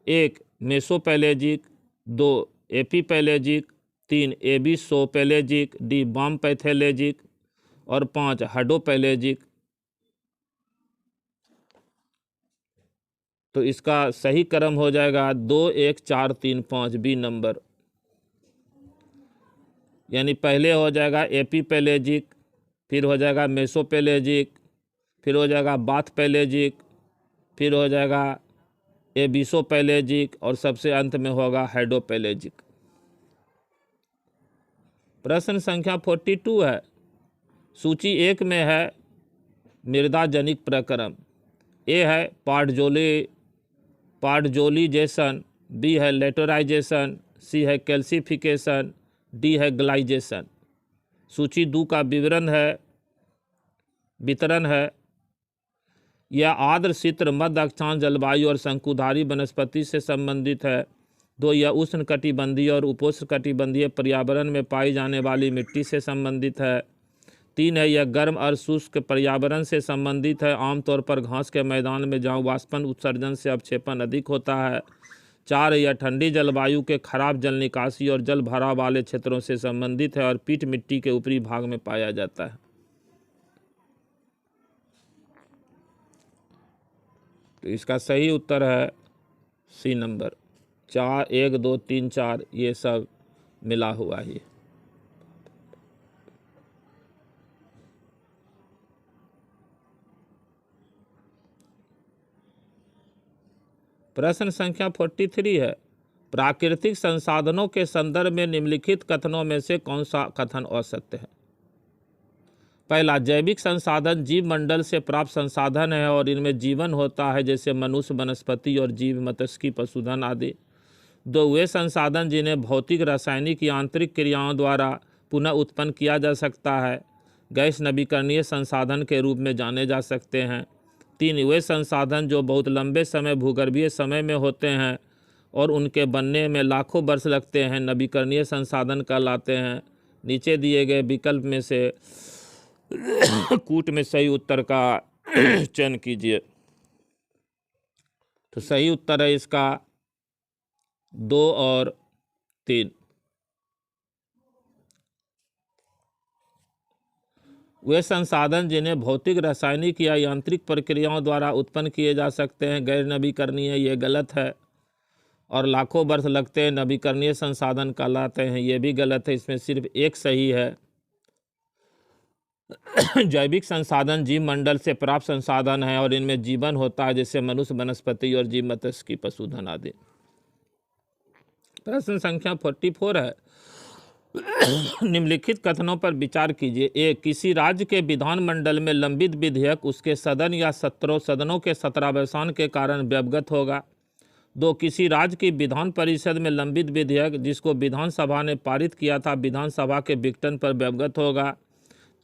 1, मेसोपैलेजिक। 2, एपीपैलेजिक। 3, एबिसोपैलेजिक। डी, बामपैथेलेजिक। और 5, हाइड्रोपैलेजिक। तो इसका सही क्रम हो जाएगा 2, 1, 4, 3, 5, बी नंबर। यानी पहले हो जाएगा एपीपैलेजिक, फिर हो जाएगा मेसोपैलेजिक, फिर हो जाएगा बाथपैलेजिक, फिर हो जाएगा एबिसोपैलेजिक और सबसे अंत में होगा हाइड्रोपैलेजिक। प्रश्न संख्या 42 है। सूची 1 में है मृदा जनिक प्रक्रम। ए है पार्टजोलिजेशन, बी है लेटराइजेशन, सी है कैल्सिफिकेशन, डी है ग्लाइजेशन। सूची 2 का वितरण है। यह आर्द्र क्षेत्र मध्य अक्षांश जलवायु और शंकुधारी वनस्पति से संबंधित है। 2, यह उष्णकटिबंधीय और उपोष्णकटिबंधीय पर्यावरण में पाई जाने वाली मिट्टी से संबंधित है। 3 है, यह गर्म और शुष्क पर्यावरण से संबंधित है, आमतौर पर घास के मैदान में जहाँ वाष्पन उत्सर्जन से अवक्षेपण अधिक होता है। 4, यह ठंडी जलवायु के खराब जल निकासी और जल भराव वाले क्षेत्रों से संबंधित है और पीट मिट्टी के ऊपरी भाग में पाया जाता है। तो इसका सही उत्तर है सी नंबर। 4, 1, 2, 3, 4 ये सब मिला हुआ ही। प्रश्न संख्या 43 है। प्राकृतिक संसाधनों के संदर्भ में निम्नलिखित कथनों में से कौन सा कथन असत्य है? पहला, जैविक संसाधन जीव मंडल से प्राप्त संसाधन है और इनमें जीवन होता है, जैसे मनुष्य, वनस्पति और जीव, मत्स्यिकी, पशुधन आदि। 2, वे संसाधन जिन्हें भौतिक, रासायनिक या आंतरिक क्रियाओं द्वारा पुनः उत्पन्न किया जा सकता है, गैस नवीकरणीय संसाधन के रूप में जाने जा सकते हैं। 3, वे संसाधन जो बहुत लंबे समय भूगर्भीय समय में होते हैं और उनके बनने में लाखों वर्ष लगते हैं, नवीकरणीय संसाधन कहलाते हैं। नीचे दिए गए विकल्प में से कूट में सही उत्तर का चयन कीजिए। तो सही उत्तर है इसका 2 और 3। वे संसाधन जिन्हें भौतिक, रासायनिक या यांत्रिक प्रक्रियाओं द्वारा उत्पन्न किए जा सकते हैं गैर नवीकरणीय, ये गलत है। और लाखों वर्ष लगते हैं नवीकरणीय संसाधन कहलाते हैं, ये भी गलत है। इसमें सिर्फ एक सही है। जैविक संसाधन जीव मंडल से प्राप्त संसाधन है और इनमें जीवन होता है, जैसे मनुष्य, वनस्पति और जीव, मत्स्य, पशुधन आदि। प्रश्न संख्या 44 है। निम्नलिखित कथनों पर विचार कीजिए। एक, किसी राज्य के विधानमंडल में लंबित विधेयक उसके सदन या सदनों के सत्रावसान के कारण व्यवगत होगा। 2, किसी राज्य की विधान परिषद में लंबित विधेयक जिसको विधानसभा ने पारित किया था विधानसभा के विघटन पर व्यवगत होगा।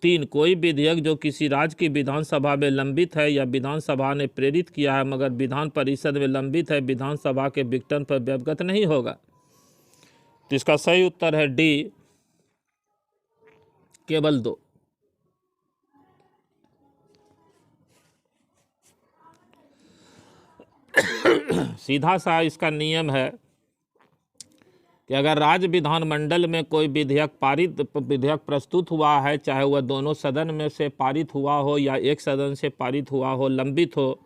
3, कोई विधेयक जो किसी राज्य की विधानसभा में लंबित है या विधानसभा ने प्रेरित किया है मगर विधान परिषद में लंबित है, विधानसभा के विघटन पर व्यवगत नहीं होगा। तो इसका सही उत्तर है डी, केवल 2। सीधा सा इसका नियम है कि अगर राज्य विधानमंडल में कोई विधेयक प्रस्तुत हुआ है, चाहे वह दोनों सदन में से पारित हुआ हो या एक सदन से पारित हुआ हो, लंबित हो,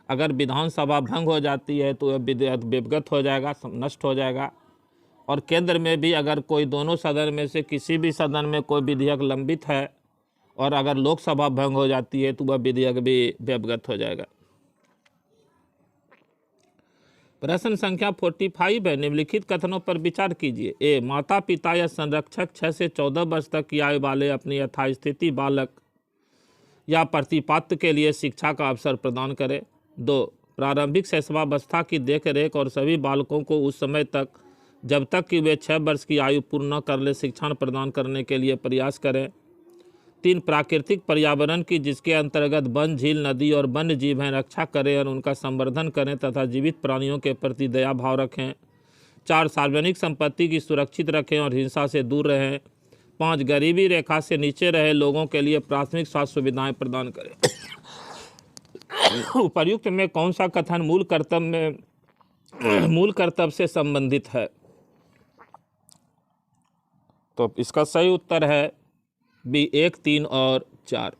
अगर विधानसभा भंग हो जाती है तो वह विधेयक व्यवगत हो जाएगा, नष्ट हो जाएगा। और केंद्र में भी अगर कोई दोनों सदन में से किसी भी सदन में कोई विधेयक लंबित है और अगर लोकसभा भंग हो जाती है तो वह विधेयक भी व्यवगत हो जाएगा। प्रश्न संख्या 45 है। निम्नलिखित कथनों पर विचार कीजिए। ए, माता पिता या संरक्षक 6 से 14 वर्ष तक की आयु वाले अपनी यथास्थिति बालक या प्रतिपात्र के लिए शिक्षा का अवसर प्रदान करें। 2, प्रारंभिक शैशवावस्था की देखरेख और सभी बालकों को उस समय तक जब तक कि वे 6 वर्ष की आयु पूर्ण न कर ले शिक्षा प्रदान करने के लिए प्रयास करें। 3, प्राकृतिक पर्यावरण की जिसके अंतर्गत वन, झील, नदी और वन्य जीव हैं रक्षा करें और उनका संवर्धन करें तथा जीवित प्राणियों के प्रति दया भाव रखें। 4, सार्वजनिक संपत्ति की सुरक्षित रखें और हिंसा से दूर रहें। 5, गरीबी रेखा से नीचे रहे लोगों के लिए प्राथमिक स्वास्थ्य सुविधाएं प्रदान करें। उपर्युक्त में कौन सा कथन मूल कर्तव्य से संबंधित है? तो इसका सही उत्तर है बी, 1, 3 और 4।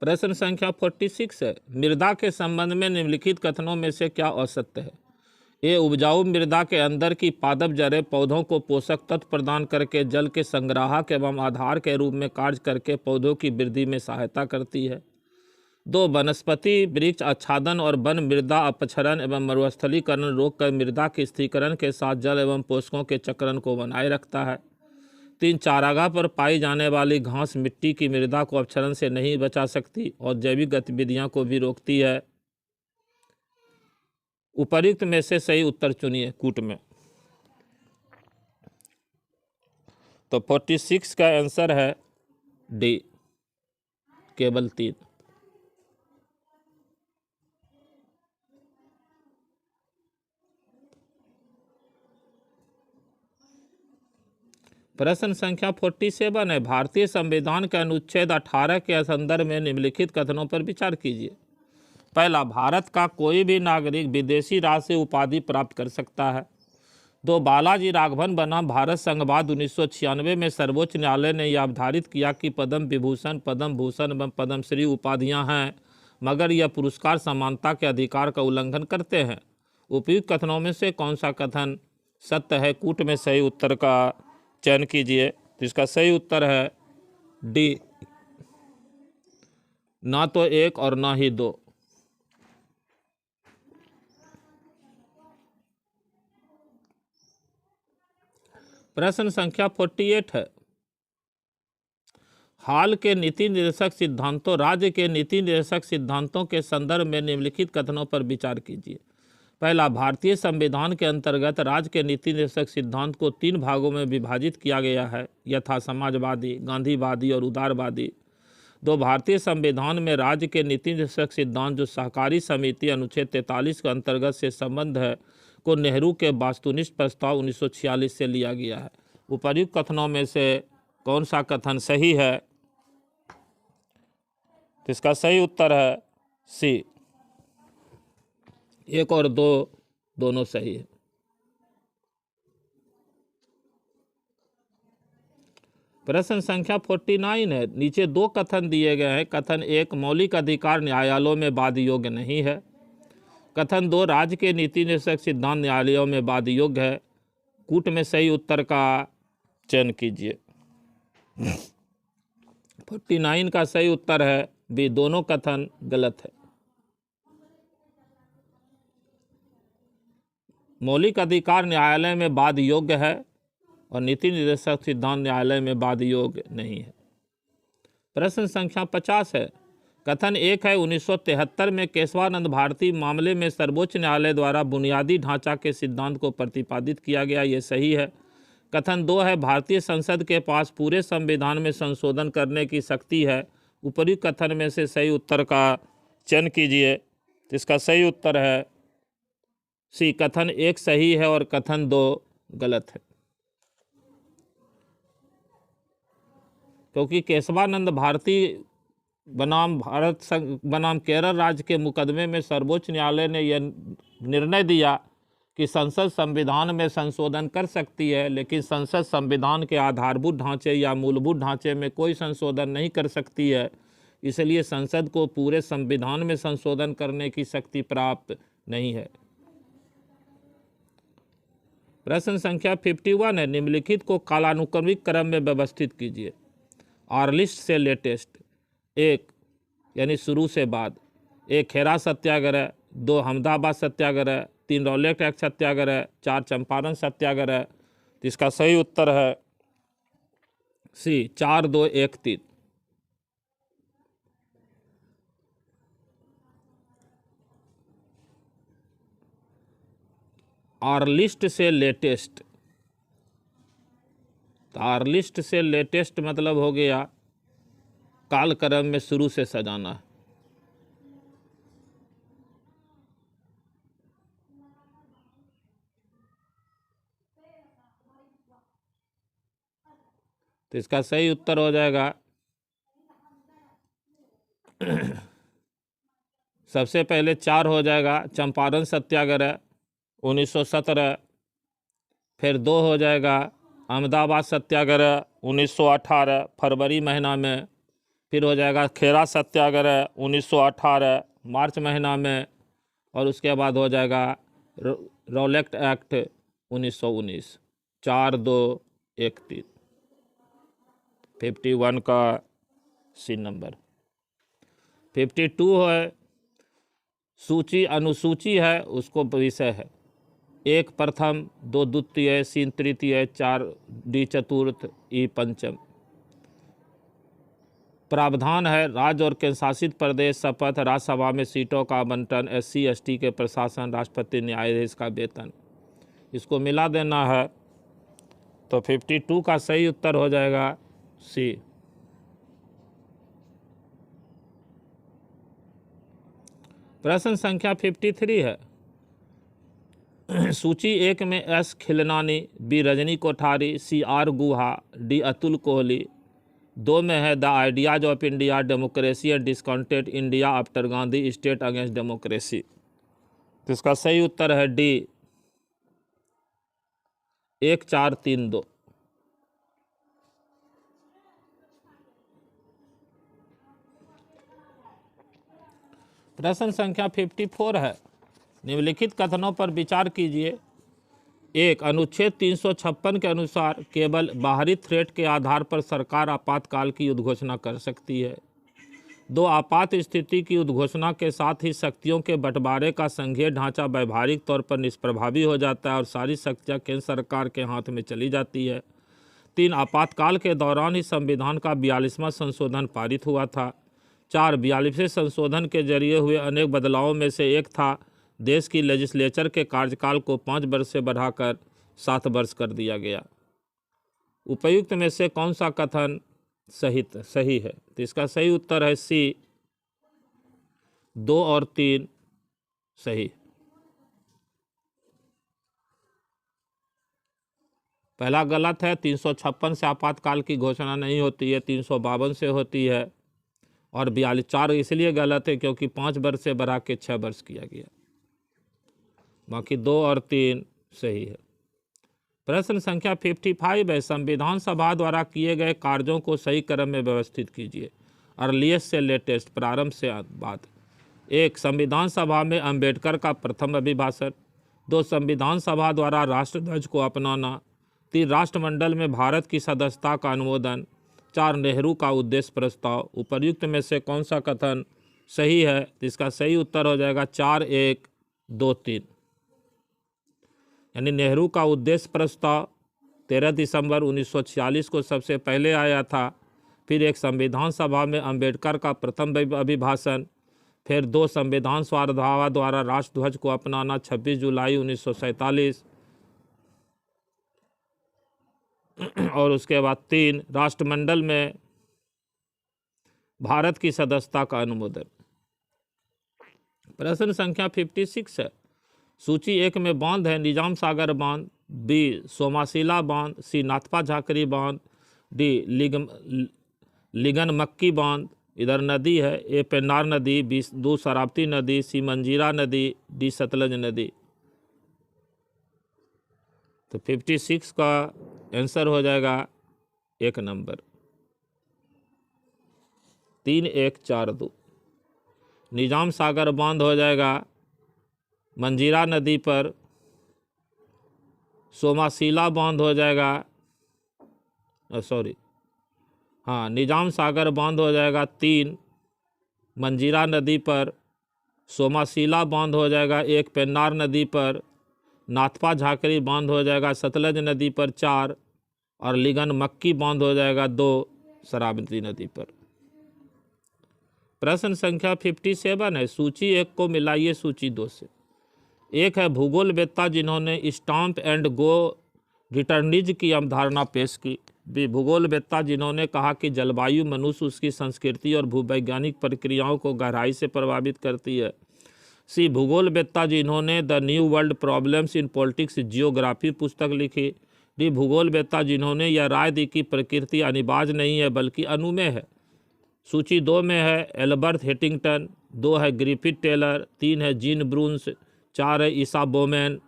प्रश्न संख्या 46 है। मृदा के संबंध में निम्नलिखित कथनों में से क्या असत्य है? ए, उपजाऊ मृदा के अंदर की पादप जड़ें पौधों को पोषक तत्व प्रदान करके जल के संग्राहक एवं आधार के रूप में कार्य करके पौधों की वृद्धि में सहायता करती है। 2, वनस्पति वृक्ष आच्छादन और वन मृदा अपक्षरण एवं मरुस्थलीकरण रोककर मृदा के स्थिरीकरण के साथ जल एवं पोषकों के चक्रण को बनाए रखता है। 3, चारागाह पर पाई जाने वाली घास मिट्टी की मृदा को अपक्षरण से नहीं बचा सकती और जैविक गतिविधियों को भी रोकती है। उपर्युक्त में से सही उत्तर चुनिए कूट में। तो 46 का आंसर है डी, केवल 3। प्रश्न संख्या 47 है। भारतीय संविधान के अनुच्छेद 18 के संदर्भ में निम्नलिखित कथनों पर विचार कीजिए। पहला, भारत का कोई भी नागरिक विदेशी राज्य से उपाधि प्राप्त कर सकता है। 2, बालाजी राघवन बनाम भारत संघवाद 1996 में सर्वोच्च न्यायालय ने यह अवधारित किया कि पद्म विभूषण, पद्म भूषण एवं पद्मश्री उपाधियां हैं मगर यह पुरस्कार समानता के अधिकार का उल्लंघन करते हैं। उपयुक्त कथनों में से कौन सा कथन सत्य है? कूट में सही उत्तर का चयन कीजिए। तो इसका सही उत्तर है डी, ना तो 1 और ना ही 2। प्रश्न संख्या 48 है। हाल के नीति निर्देशक सिद्धांतों राज्य के नीति निर्देशक सिद्धांतों के संदर्भ में निम्नलिखित कथनों पर विचार कीजिए। पहला, भारतीय संविधान के अंतर्गत राज्य के नीति निर्देशक सिद्धांत को 3 भागों में विभाजित किया गया है, यथा समाजवादी, गांधीवादी और उदारवादी। 2, भारतीय संविधान में राज्य के नीति निर्देशक सिद्धांत जो सहकारी समिति अनुच्छेद 43 के अंतर्गत से संबंध है को नेहरू के वास्तुनिष्ठ प्रस्ताव 1946 से लिया गया है। उपर्युक्त कथनों में से कौन सा कथन सही है? तो इसका सही उत्तर है सी, 1 और 2 दोनों सही है। प्रश्न संख्या 49 है। नीचे 2 कथन दिए गए हैं। कथन 1, मौलिक अधिकार न्यायालयों में वाद योग्य नहीं है। कथन 2, राज्य के नीति निर्देशक सिद्धांत न्यायालयों में वाद योग्य है। कूट में सही उत्तर का चयन कीजिए। 49 का सही उत्तर है बी, दोनों कथन गलत है। मौलिक अधिकार न्यायालय में वाद योग्य है और नीति निर्देशक सिद्धांत न्यायालय में वाद योग्य नहीं है। प्रश्न संख्या 50 है। कथन 1 है, 1973 में केशवानंद भारती मामले में सर्वोच्च न्यायालय द्वारा बुनियादी ढांचा के सिद्धांत को प्रतिपादित किया गया, ये सही है। कथन 2 है, भारतीय संसद के पास पूरे संविधान में संशोधन करने की शक्ति है। उपर्युक्त कथन में से सही उत्तर का चयन कीजिए। तो इसका सही उत्तर है सी, कथन 1 सही है और कथन 2 गलत है। क्योंकि केशवानंद भारती बनाम केरल राज्य के मुकदमे में सर्वोच्च न्यायालय ने यह निर्णय दिया कि संसद संविधान में संशोधन कर सकती है, लेकिन संसद संविधान के आधारभूत ढांचे या मूलभूत ढांचे में कोई संशोधन नहीं कर सकती है। इसलिए संसद को पूरे संविधान में संशोधन करने की शक्ति प्राप्त नहीं है। प्रश्न संख्या 51 है। निम्नलिखित को कालानुक्रमिक क्रम में व्यवस्थित कीजिए। आर्लिस्ट से लेटेस्ट, 1 यानी शुरू से बाद, 1 खेरा सत्याग्रह, 2 अहमदाबाद सत्याग्रह, 3 रॉलेट एक्ट सत्याग्रह, 4 चंपारण सत्याग्रह। तो इसका सही उत्तर है सी, 4, 2, 1, 3। आर्लिस्ट से लेटेस्ट, तो आर्लिस्ट से लेटेस्ट मतलब हो गया कालक्रम में शुरू से सजाना है। तो इसका सही उत्तर हो जाएगा सबसे पहले 4 हो जाएगा चंपारण सत्याग्रह 1917, फिर 2 हो जाएगा अहमदाबाद सत्याग्रह 1918 फरवरी महीना में, फिर हो जाएगा खेरा सत्याग्रह 1918 मार्च महीना में, और उसके बाद हो जाएगा रॉलेट एक्ट 1919। 4, 2, 1, 3। 51 का सी नंबर। 52 है, सूची अनुसूची है, उसको विषय है 1 प्रथम, 2 द्वितीय, 3 तृतीय, 4 डी चतुर्थ, ई पंचम। प्रावधान है राज्य और केंद्र शासित प्रदेश शपथ, राज्यसभा में सीटों का आवंटन, SC ST के प्रशासन, राष्ट्रपति न्यायाधीश का वेतन, इसको मिला देना है। तो 52 का सही उत्तर हो जाएगा सी। प्रश्न संख्या 53 है। सूची 1 में S Khilnani, B Rajni Kothari, C R गुहा, D अतुल कोहली। 2 में है the ideas of India, democracy and discounted India after Gandhi, state against democracy. तो इसका सही उत्तर है डी, 1, 4, 3, 2। प्रश्न संख्या 54 है। निम्नलिखित कथनों पर विचार कीजिए। 1, अनुच्छेद 356 के अनुसार केवल बाहरी थ्रेट के आधार पर सरकार आपातकाल की उद्घोषणा कर सकती है। 2, आपात स्थिति की उद्घोषणा के साथ ही शक्तियों के बंटवारे का संघीय ढांचा व्यावहारिक तौर पर निष्प्रभावी हो जाता है और सारी शक्तियां केंद्र सरकार के हाथ में चली जाती है। 3, आपातकाल के दौरान ही संविधान का 42वां संशोधन पारित हुआ था। 4, 42वें संशोधन के जरिए हुए अनेक बदलावों में से एक था देश की लेजिस्लेचर के कार्यकाल को 5 वर्ष से बढ़ाकर 7 वर्ष कर दिया गया। उपयुक्त में से कौन सा कथन सही है? तो इसका सही उत्तर है सी, 2 और 3 सही। पहला गलत है, 356 से आपातकाल की घोषणा नहीं होती है, 352 से होती है। और 42 4 इसलिए गलत है क्योंकि 5 वर्ष से बढ़ा के 6 वर्ष किया गया। बाकी 2 और 3 सही है। प्रश्न संख्या 55 है, संविधान सभा द्वारा किए गए कार्यों को सही क्रम में व्यवस्थित कीजिए। अर्लीस्ट से लेटेस्ट, प्रारंभ से बात। 1. संविधान सभा में अंबेडकर का प्रथम अभिभाषण। 2. संविधान सभा द्वारा राष्ट्रध्वज को अपनाना। 3. राष्ट्रमंडल में भारत की सदस्यता का अनुमोदन। 4. नेहरू का उद्देश्य प्रस्ताव। उपर्युक्त में से कौन सा कथन सही है? इसका सही उत्तर हो जाएगा 4, 1, 2, 3। यानी नेहरू का उद्देश्य प्रस्ताव 13 दिसंबर 1946 को सबसे पहले आया था। फिर एक संविधान सभा में अंबेडकर का प्रथम अभिभाषण। फिर 2 संविधान सभा द्वारा राष्ट्रध्वज को अपनाना 26 जुलाई 1947। और उसके बाद 3 राष्ट्रमंडल में भारत की सदस्यता का अनुमोदन। प्रश्न संख्या 56 है, सूची 1 में बांध है। निजाम सागर बांध, बी सोमाशिला बांध, सी नाथपा झाकरी बांध, डी लिगन मक्की बांध। इधर नदी है, ए पेन्नार नदी, बी 2 शरावती नदी, सी मंजीरा नदी, डी सतलज नदी। तो 56 का आंसर हो जाएगा 1 नंबर, 3, 1, 4, 2। निजाम सागर बांध हो जाएगा मंजीरा नदी पर। सोमाशिला बांध हो जाएगा, निजाम सागर बांध हो जाएगा 3 मंजीरा नदी पर। सोमाशिला बांध हो जाएगा 1 पेन्नार नदी पर। नाथपा झाकरी बांध हो जाएगा सतलज नदी पर 4। और लिगन मक्की बांध हो जाएगा 2 शरावती नदी पर। प्रश्न संख्या 57 है, सूची 1 को मिलाइए सूची 2 से। 1 है भूगोलवेत्ता जिन्होंने स्टाम्प एंड गो रिटर्निज की अवधारणा पेश की। बी भूगोलवेत्ता जिन्होंने कहा कि जलवायु मनुष्य, उसकी संस्कृति और भूवैज्ञानिक प्रक्रियाओं को गहराई से प्रभावित करती है। सी भूगोलवेत्ता जिन्होंने the new world problems in politics geography पुस्तक लिखी। डी भूगोलवेत्ता जिन्होंने यह राय दी कि प्रकृति अनिवार्य नहीं है बल्कि अनुमेय है। सूची 2 में है एल्बर्ट हेटिंगटन, 2 है ग्रिफिथ टेलर, 3 है जीन ब्रून्स, 4 है ईसा बोमैन।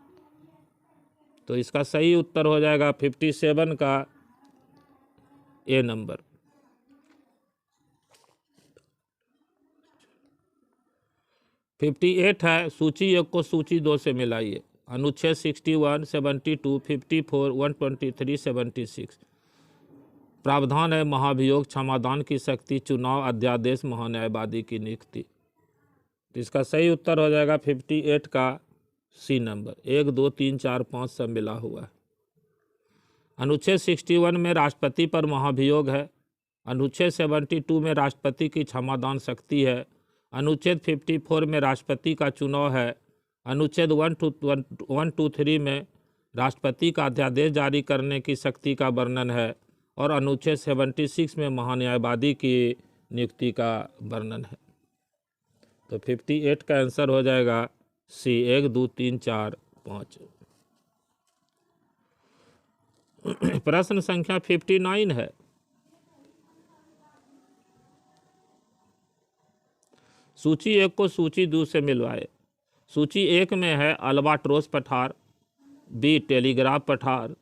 तो इसका सही उत्तर हो जाएगा 57 का ए नंबर। फिफ्टी 58 है, सूची 1 को सूची 2 से मिलाइए। अनुच्छेद 61, 72, 54, 123, 76। प्रावधान है महाभियोग, क्षमादान की शक्ति, चुनाव, अध्यादेश, महान्यायवादी की नियुक्ति। तो इसका सही उत्तर हो जाएगा 58 का सी नंबर। 1, 2, 3, 4, 5 सब मिला हुआ है। अनुच्छेद 61 में राष्ट्रपति पर महाभियोग है। अनुच्छेद 72 में राष्ट्रपति की क्षमादान शक्ति है। अनुच्छेद 54 में राष्ट्रपति का चुनाव है। अनुच्छेद 123 में राष्ट्रपति का अध्यादेश जारी करने की शक्ति का वर्णन है। और अनुच्छेद 76 में महान्यायवादी की नियुक्ति का वर्णन है। तो 58 का आंसर हो जाएगा सी। 1, 2, 3, 4, 5। प्रश्न संख्या 59 है, सूची 1 को सूची 2 से मिलवाए। सूची 1 में है अल्बाट्रोस पठार, बी टेलीग्राफ पठार,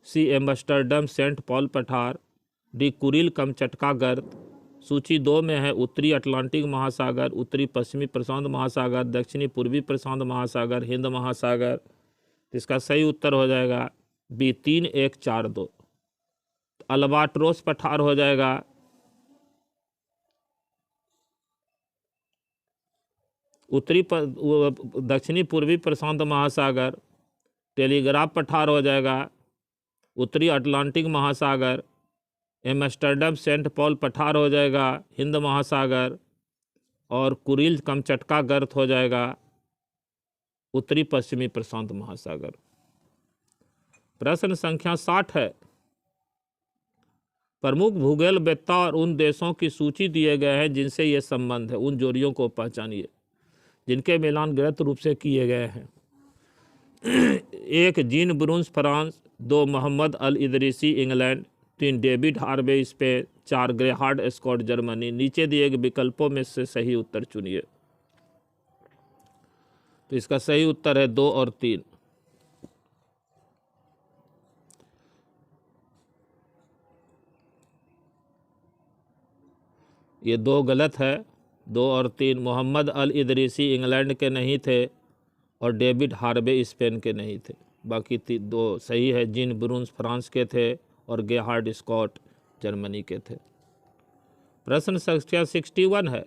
सी एम्स्टर्डम सेंट पॉल पठार, डी कुरिल कमचटका गर्त। सूची 2 में है उत्तरी अटलांटिक महासागर, उत्तरी पश्चिमी प्रशांत महासागर, दक्षिणी पूर्वी प्रशांत महासागर, हिंद महासागर। इसका सही उत्तर हो जाएगा बी 3, 1, 4, 2। अल्बाट्रोस पठार हो जाएगा दक्षिणी पूर्वी प्रशांत महासागर। टेलीग्राफ पठार हो जाएगा उत्तरी अटलांटिक महासागर। एम्स्टर्डम सेंट पॉल पठार हो जाएगा हिंद महासागर। और कुरिल कमचटका गर्त हो जाएगा उत्तरी पश्चिमी प्रशांत महासागर। प्रश्न संख्या 60 है, प्रमुख भूगोलवेत्ता और उन देशों की सूची दिए गए हैं जिनसे ये संबंध है। उन जोड़ियों को पहचानिए जिनके मिलान गलत रूप से किए गए हैं। 1 Jean Brunhes France, 2 Mohammed al Idrisi England, 3 David Harvey Spain, 4 Gerhard Schott Germany. नीचे दिए गए विकल्पों में से सही उत्तर चुनिए। तो इसका सही उत्तर है 2 और 3। ये 2 गलत है, 2 और 3। मोहम्मद अल इदरीसी इंग्लैंड के नहीं थे और डेविड हार्वे स्पेन के नहीं थे। बाकी 2 सही है। जीन ब्रून्स फ्रांस के थे और गेरहार्ड स्कॉट जर्मनी के थे। प्रश्न संख्या 61 है,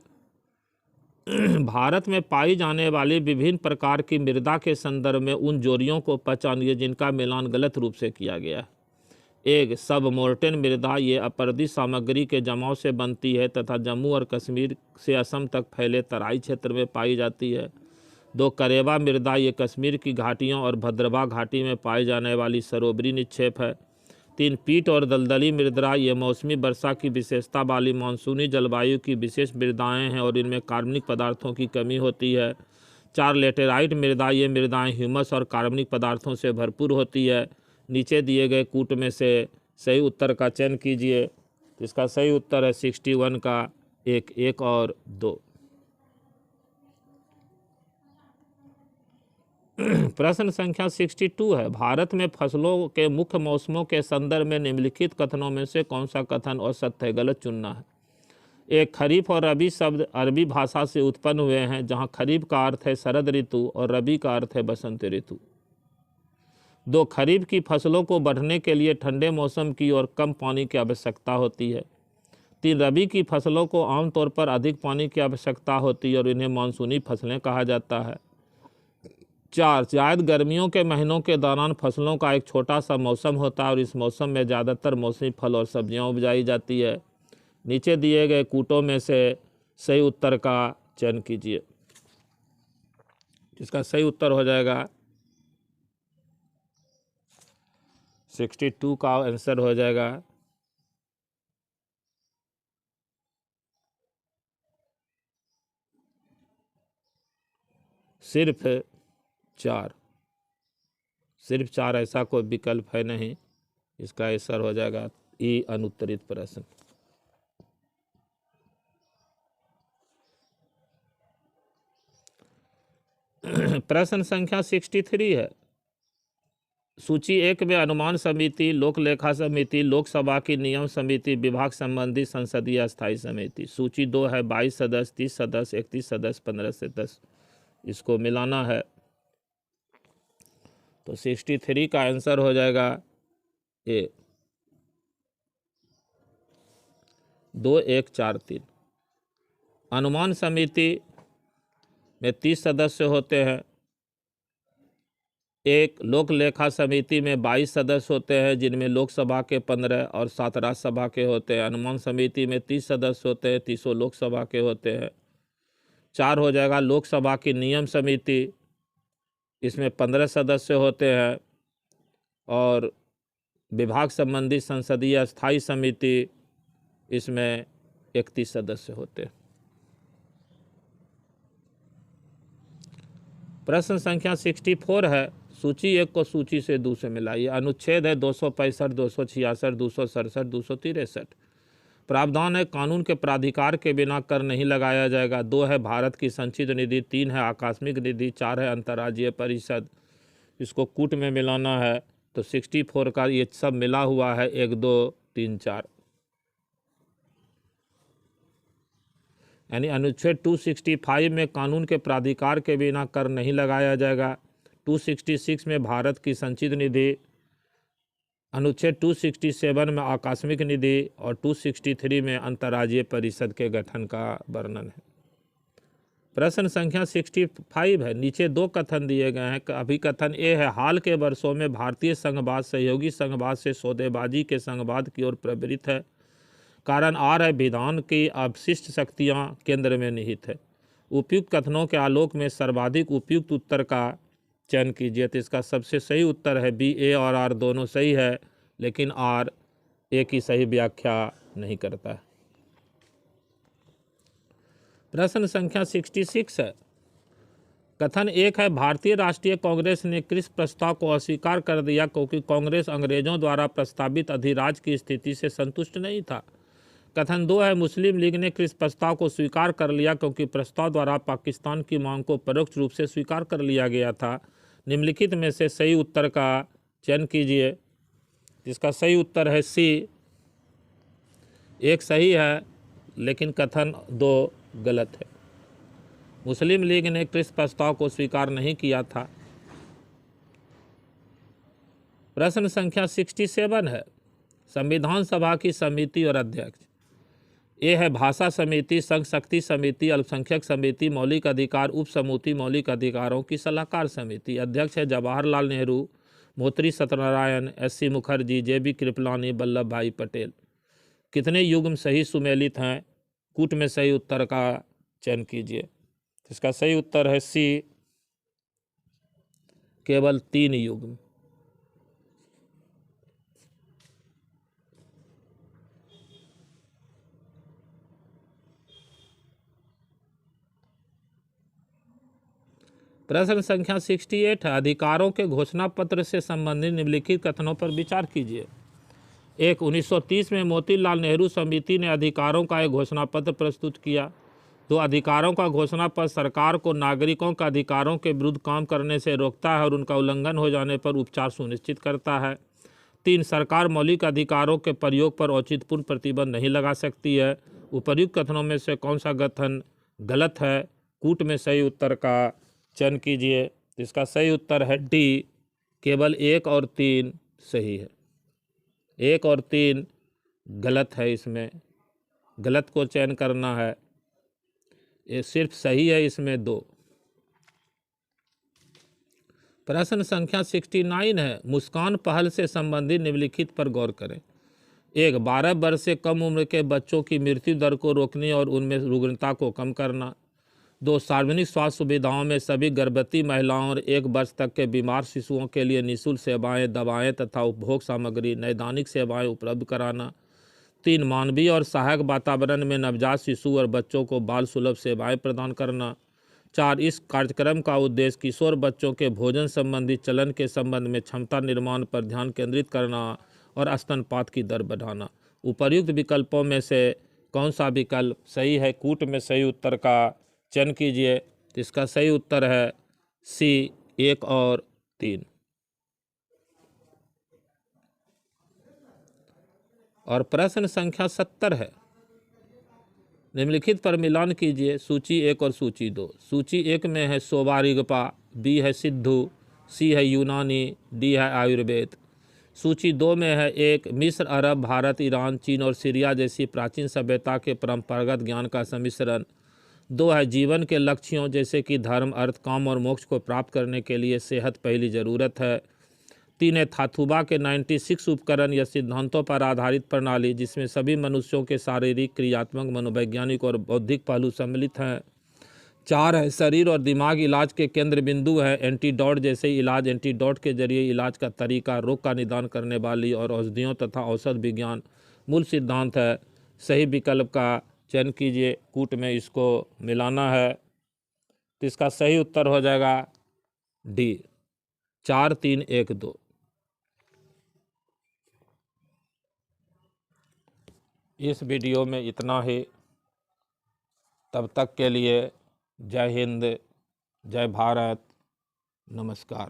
भारत में पाई जाने वाली विभिन्न प्रकार की मृदा के संदर्भ में उन जोड़ियों को पहचानिए जिनका मिलान गलत रूप से किया गया है। 1 सबमोर्टेन मृदा, ये अपरदी सामग्री के जमाव से बनती है तथा जम्मू और कश्मीर से असम तक फैले तराई क्षेत्र में पाई जाती है। 2 करेवा मृदा, ये कश्मीर की घाटियों और भद्रवाह घाटी में पाई जाने वाली सरोवरी निक्षेप है। 3 पीट और दलदली मृदा, ये मौसमी वर्षा की विशेषता वाली मानसूनी जलवायु की विशेष मृदाएं हैं और इनमें कार्बनिक पदार्थों की कमी होती है। 4 लेटेराइट मृदा, ये मृदाएं ह्यूमस और कार्बनिक पदार्थों से भरपूर होती है। नीचे दिए गए कूट में से सही उत्तर का चयन कीजिए। इसका सही उत्तर है 61 का 1 और 2। प्रश्न संख्या 62 है, भारत में फसलों के मुख्य मौसमों के संदर्भ में निम्नलिखित कथनों में से कौन सा कथन असत्य है, गलत चुनना है। 1 खरीफ और रबी शब्द अरबी भाषा से उत्पन्न हुए हैं, जहां खरीफ का अर्थ है शरद ऋतु और रबी का अर्थ है बसंत ऋतु। 2 खरीफ की फसलों को बढ़ने के लिए ठंडे मौसम की और कम पानी की आवश्यकता होती है। 3 रबी की फसलों को आमतौर पर अधिक पानी की आवश्यकता होती है और इन्हें मानसूनी फसलें कहा जाता है। 4 जायद गर्मियों के महीनों के दौरान फसलों का एक छोटा सा मौसम होता है और इस मौसम में ज़्यादातर मौसमी फल और सब्जियां उपजाई जाती है। नीचे दिए गए कूटों में से सही उत्तर का चयन कीजिए। इसका सही उत्तर हो जाएगा 62 का आंसर हो जाएगा सिर्फ 4। सिर्फ 4, ऐसा कोई विकल्प है नहीं। इसका आंसर हो जाएगा ई अनुत्तरित प्रश्न। प्रश्न संख्या 63 है, सूची 1 में अनुमान समिति, लोक लेखा समिति, लोकसभा की नियम समिति, विभाग संबंधी संसदीय स्थायी समिति। सूची 2 है 22 सदस्य, 30 सदस्य, 31 सदस्य, 15 से 10। इसको मिलाना है तो 63 का आंसर हो जाएगा ए 2 1 4 3। अनुमान समिति में 30 सदस्य होते हैं। 1 लोक लेखा समिति में 22 सदस्य होते हैं, जिनमें लोकसभा के 15 और 7 राज्यसभा के होते हैं। अनुमान समिति में 30 सदस्य होते हैं, 30 लोकसभा के होते हैं। 4 हो जाएगा लोकसभा की नियम समिति, इसमें 15 सदस्य होते हैं और विभाग संबंधी संसदीय स्थायी समिति, इसमें 31 सदस्य होते हैं। प्रश्न संख्या 64 है, सूची 1 को सूची से 2 से मिलाइए। अनुच्छेद है 265, 266, 267, 263। प्रावधान है कानून के प्राधिकार के बिना कर नहीं लगाया जाएगा। 2 है भारत की संचित निधि, 3 है आकस्मिक निधि, 4 है अंतर्राज्यीय परिषद। इसको कूट में मिलाना है तो 64 का ये सब मिला हुआ है 1 2 3 4, यानी अनुच्छेद 265 में कानून के प्राधिकार के बिना कर नहीं लगाया जाएगा। 266 में भारत की संचित निधि, अनुच्छेद 267 में आकस्मिक निधि और 263 में अंतर्राज्यीय परिषद के गठन का वर्णन है। प्रश्न संख्या 65 है, नीचे 2 कथन दिए गए हैं। अभिकथन ए है, हाल के वर्षों में भारतीय संघवाद सहयोगी संघवाद से सौदेबाजी के संघवाद की ओर प्रवृत्त है। कारण आर है, विधान की अवशिष्ट शक्तियां केंद्र में निहित है। उपयुक्त कथनों के आलोक में सर्वाधिक उपयुक्त उत्तर का चयन कीजिए। तो इसका सबसे सही उत्तर है बी। ए और आर दोनों सही है, लेकिन आर ए की सही व्याख्या नहीं करता है। प्रश्न संख्या 66 है, कथन 1 है, भारतीय राष्ट्रीय कांग्रेस ने क्रिस प्रस्ताव को अस्वीकार कर दिया क्योंकि कांग्रेस अंग्रेजों द्वारा प्रस्तावित अधिराज की स्थिति से संतुष्ट नहीं था। कथन 2 है, मुस्लिम लीग ने क्रिस प्रस्ताव को स्वीकार कर लिया क्योंकि प्रस्ताव द्वारा पाकिस्तान की मांग को परोक्ष रूप से स्वीकार कर लिया गया था। निम्नलिखित में से सही उत्तर का चयन कीजिए। जिसका सही उत्तर है सी। एक सही है लेकिन कथन 2 गलत है। मुस्लिम लीग ने क्रिस प्रस्ताव को स्वीकार नहीं किया था। प्रश्न संख्या 67 है, संविधान सभा की समिति और अध्यक्ष। ए है भाषा समिति, संघ शक्ति समिति, अल्पसंख्यक समिति, मौलिक अधिकार उप समिति, मौलिक अधिकारों की सलाहकार समिति। अध्यक्ष है जवाहरलाल नेहरू, मोहतरी सत्यनारायण, एस.सी. मुखर्जी, जे.बी. कृपलानी, वल्लभ भाई पटेल। कितने युग्म सही सुमेलित हैं? कूट में सही उत्तर का चयन कीजिए। इसका सही उत्तर है सी, केवल 3 युग्म। प्रश्न संख्या 68 है, अधिकारों के घोषणा पत्र से संबंधित निम्नलिखित कथनों पर विचार कीजिए। 1. 1930 में मोतीलाल नेहरू समिति ने अधिकारों का एक घोषणा पत्र प्रस्तुत किया। 2. अधिकारों का घोषणा पत्र सरकार को नागरिकों के अधिकारों के विरुद्ध काम करने से रोकता है और उनका उल्लंघन हो जाने पर उपचार सुनिश्चित करता है। 3. सरकार मौलिक अधिकारों के प्रयोग पर औचित्यपूर्ण प्रतिबंध नहीं लगा सकती है। उपर्युक्त कथनों में से कौन सा कथन गलत है? कूट में सही उत्तर का चयन कीजिए। इसका सही उत्तर है डी, केवल 1 और 3 सही है। 1 और 3 गलत है, इसमें गलत को चयन करना है। ये सिर्फ सही है इसमें 2। प्रश्न संख्या 69 है, मुस्कान पहल से संबंधित निम्नलिखित पर गौर करें। 1. 12 वर्ष से कम उम्र के बच्चों की मृत्यु दर को रोकने और उनमें रुग्णता को कम करना। 2. सार्वजनिक स्वास्थ्य सुविधाओं में सभी गर्भवती महिलाओं और 1 वर्ष तक के बीमार शिशुओं के लिए निःशुल्क सेवाएं, दवाएं तथा उपभोग सामग्री, नैदानिक सेवाएं उपलब्ध कराना। 3. मानवीय और सहायक वातावरण में नवजात शिशु और बच्चों को बाल सुलभ सेवाएं प्रदान करना। 4. इस कार्यक्रम का उद्देश्य किशोर बच्चों के भोजन संबंधी चलन के संबंध में क्षमता निर्माण पर ध्यान केंद्रित करना और स्तनपात की दर बढ़ाना। उपर्युक्त विकल्पों में से कौन सा विकल्प सही है? कूट में सही उत्तर का चयन कीजिए। इसका सही उत्तर है सी, 1 और 3। और प्रश्न संख्या 70 है, निम्नलिखित पर मिलान कीजिए सूची 1 और सूची 2। सूची 1 में है सोवा रिगपा, बी है सिद्धू, सी है यूनानी, डी है आयुर्वेद। सूची 2 में है 1 मिस्र, अरब, भारत, ईरान, चीन और सीरिया जैसी प्राचीन सभ्यता के परंपरागत ज्ञान का सम्मिश्रण। 2 है जीवन के लक्ष्यों जैसे कि धर्म, अर्थ, काम और मोक्ष को प्राप्त करने के लिए सेहत पहली जरूरत है। 3 है थाथुबा के 96 उपकरण या सिद्धांतों पर आधारित प्रणाली जिसमें सभी मनुष्यों के शारीरिक, क्रियात्मक, मनोवैज्ञानिक और बौद्धिक पहलू सम्मिलित हैं। 4 है शरीर और दिमाग इलाज के केंद्र बिंदु है। एंटीडोट जैसे इलाज, एंटीडोट के जरिए इलाज का तरीका, रोग का निदान करने वाली और औषधियों तथा औषध विज्ञान मूल सिद्धांत है। सही विकल्प का चयन कीजिए। कूट में इसको मिलाना है तो इसका सही उत्तर हो जाएगा डी, 4, 3, 1, 2। इस वीडियो में इतना ही। तब तक के लिए जय हिंद, जय भारत, नमस्कार।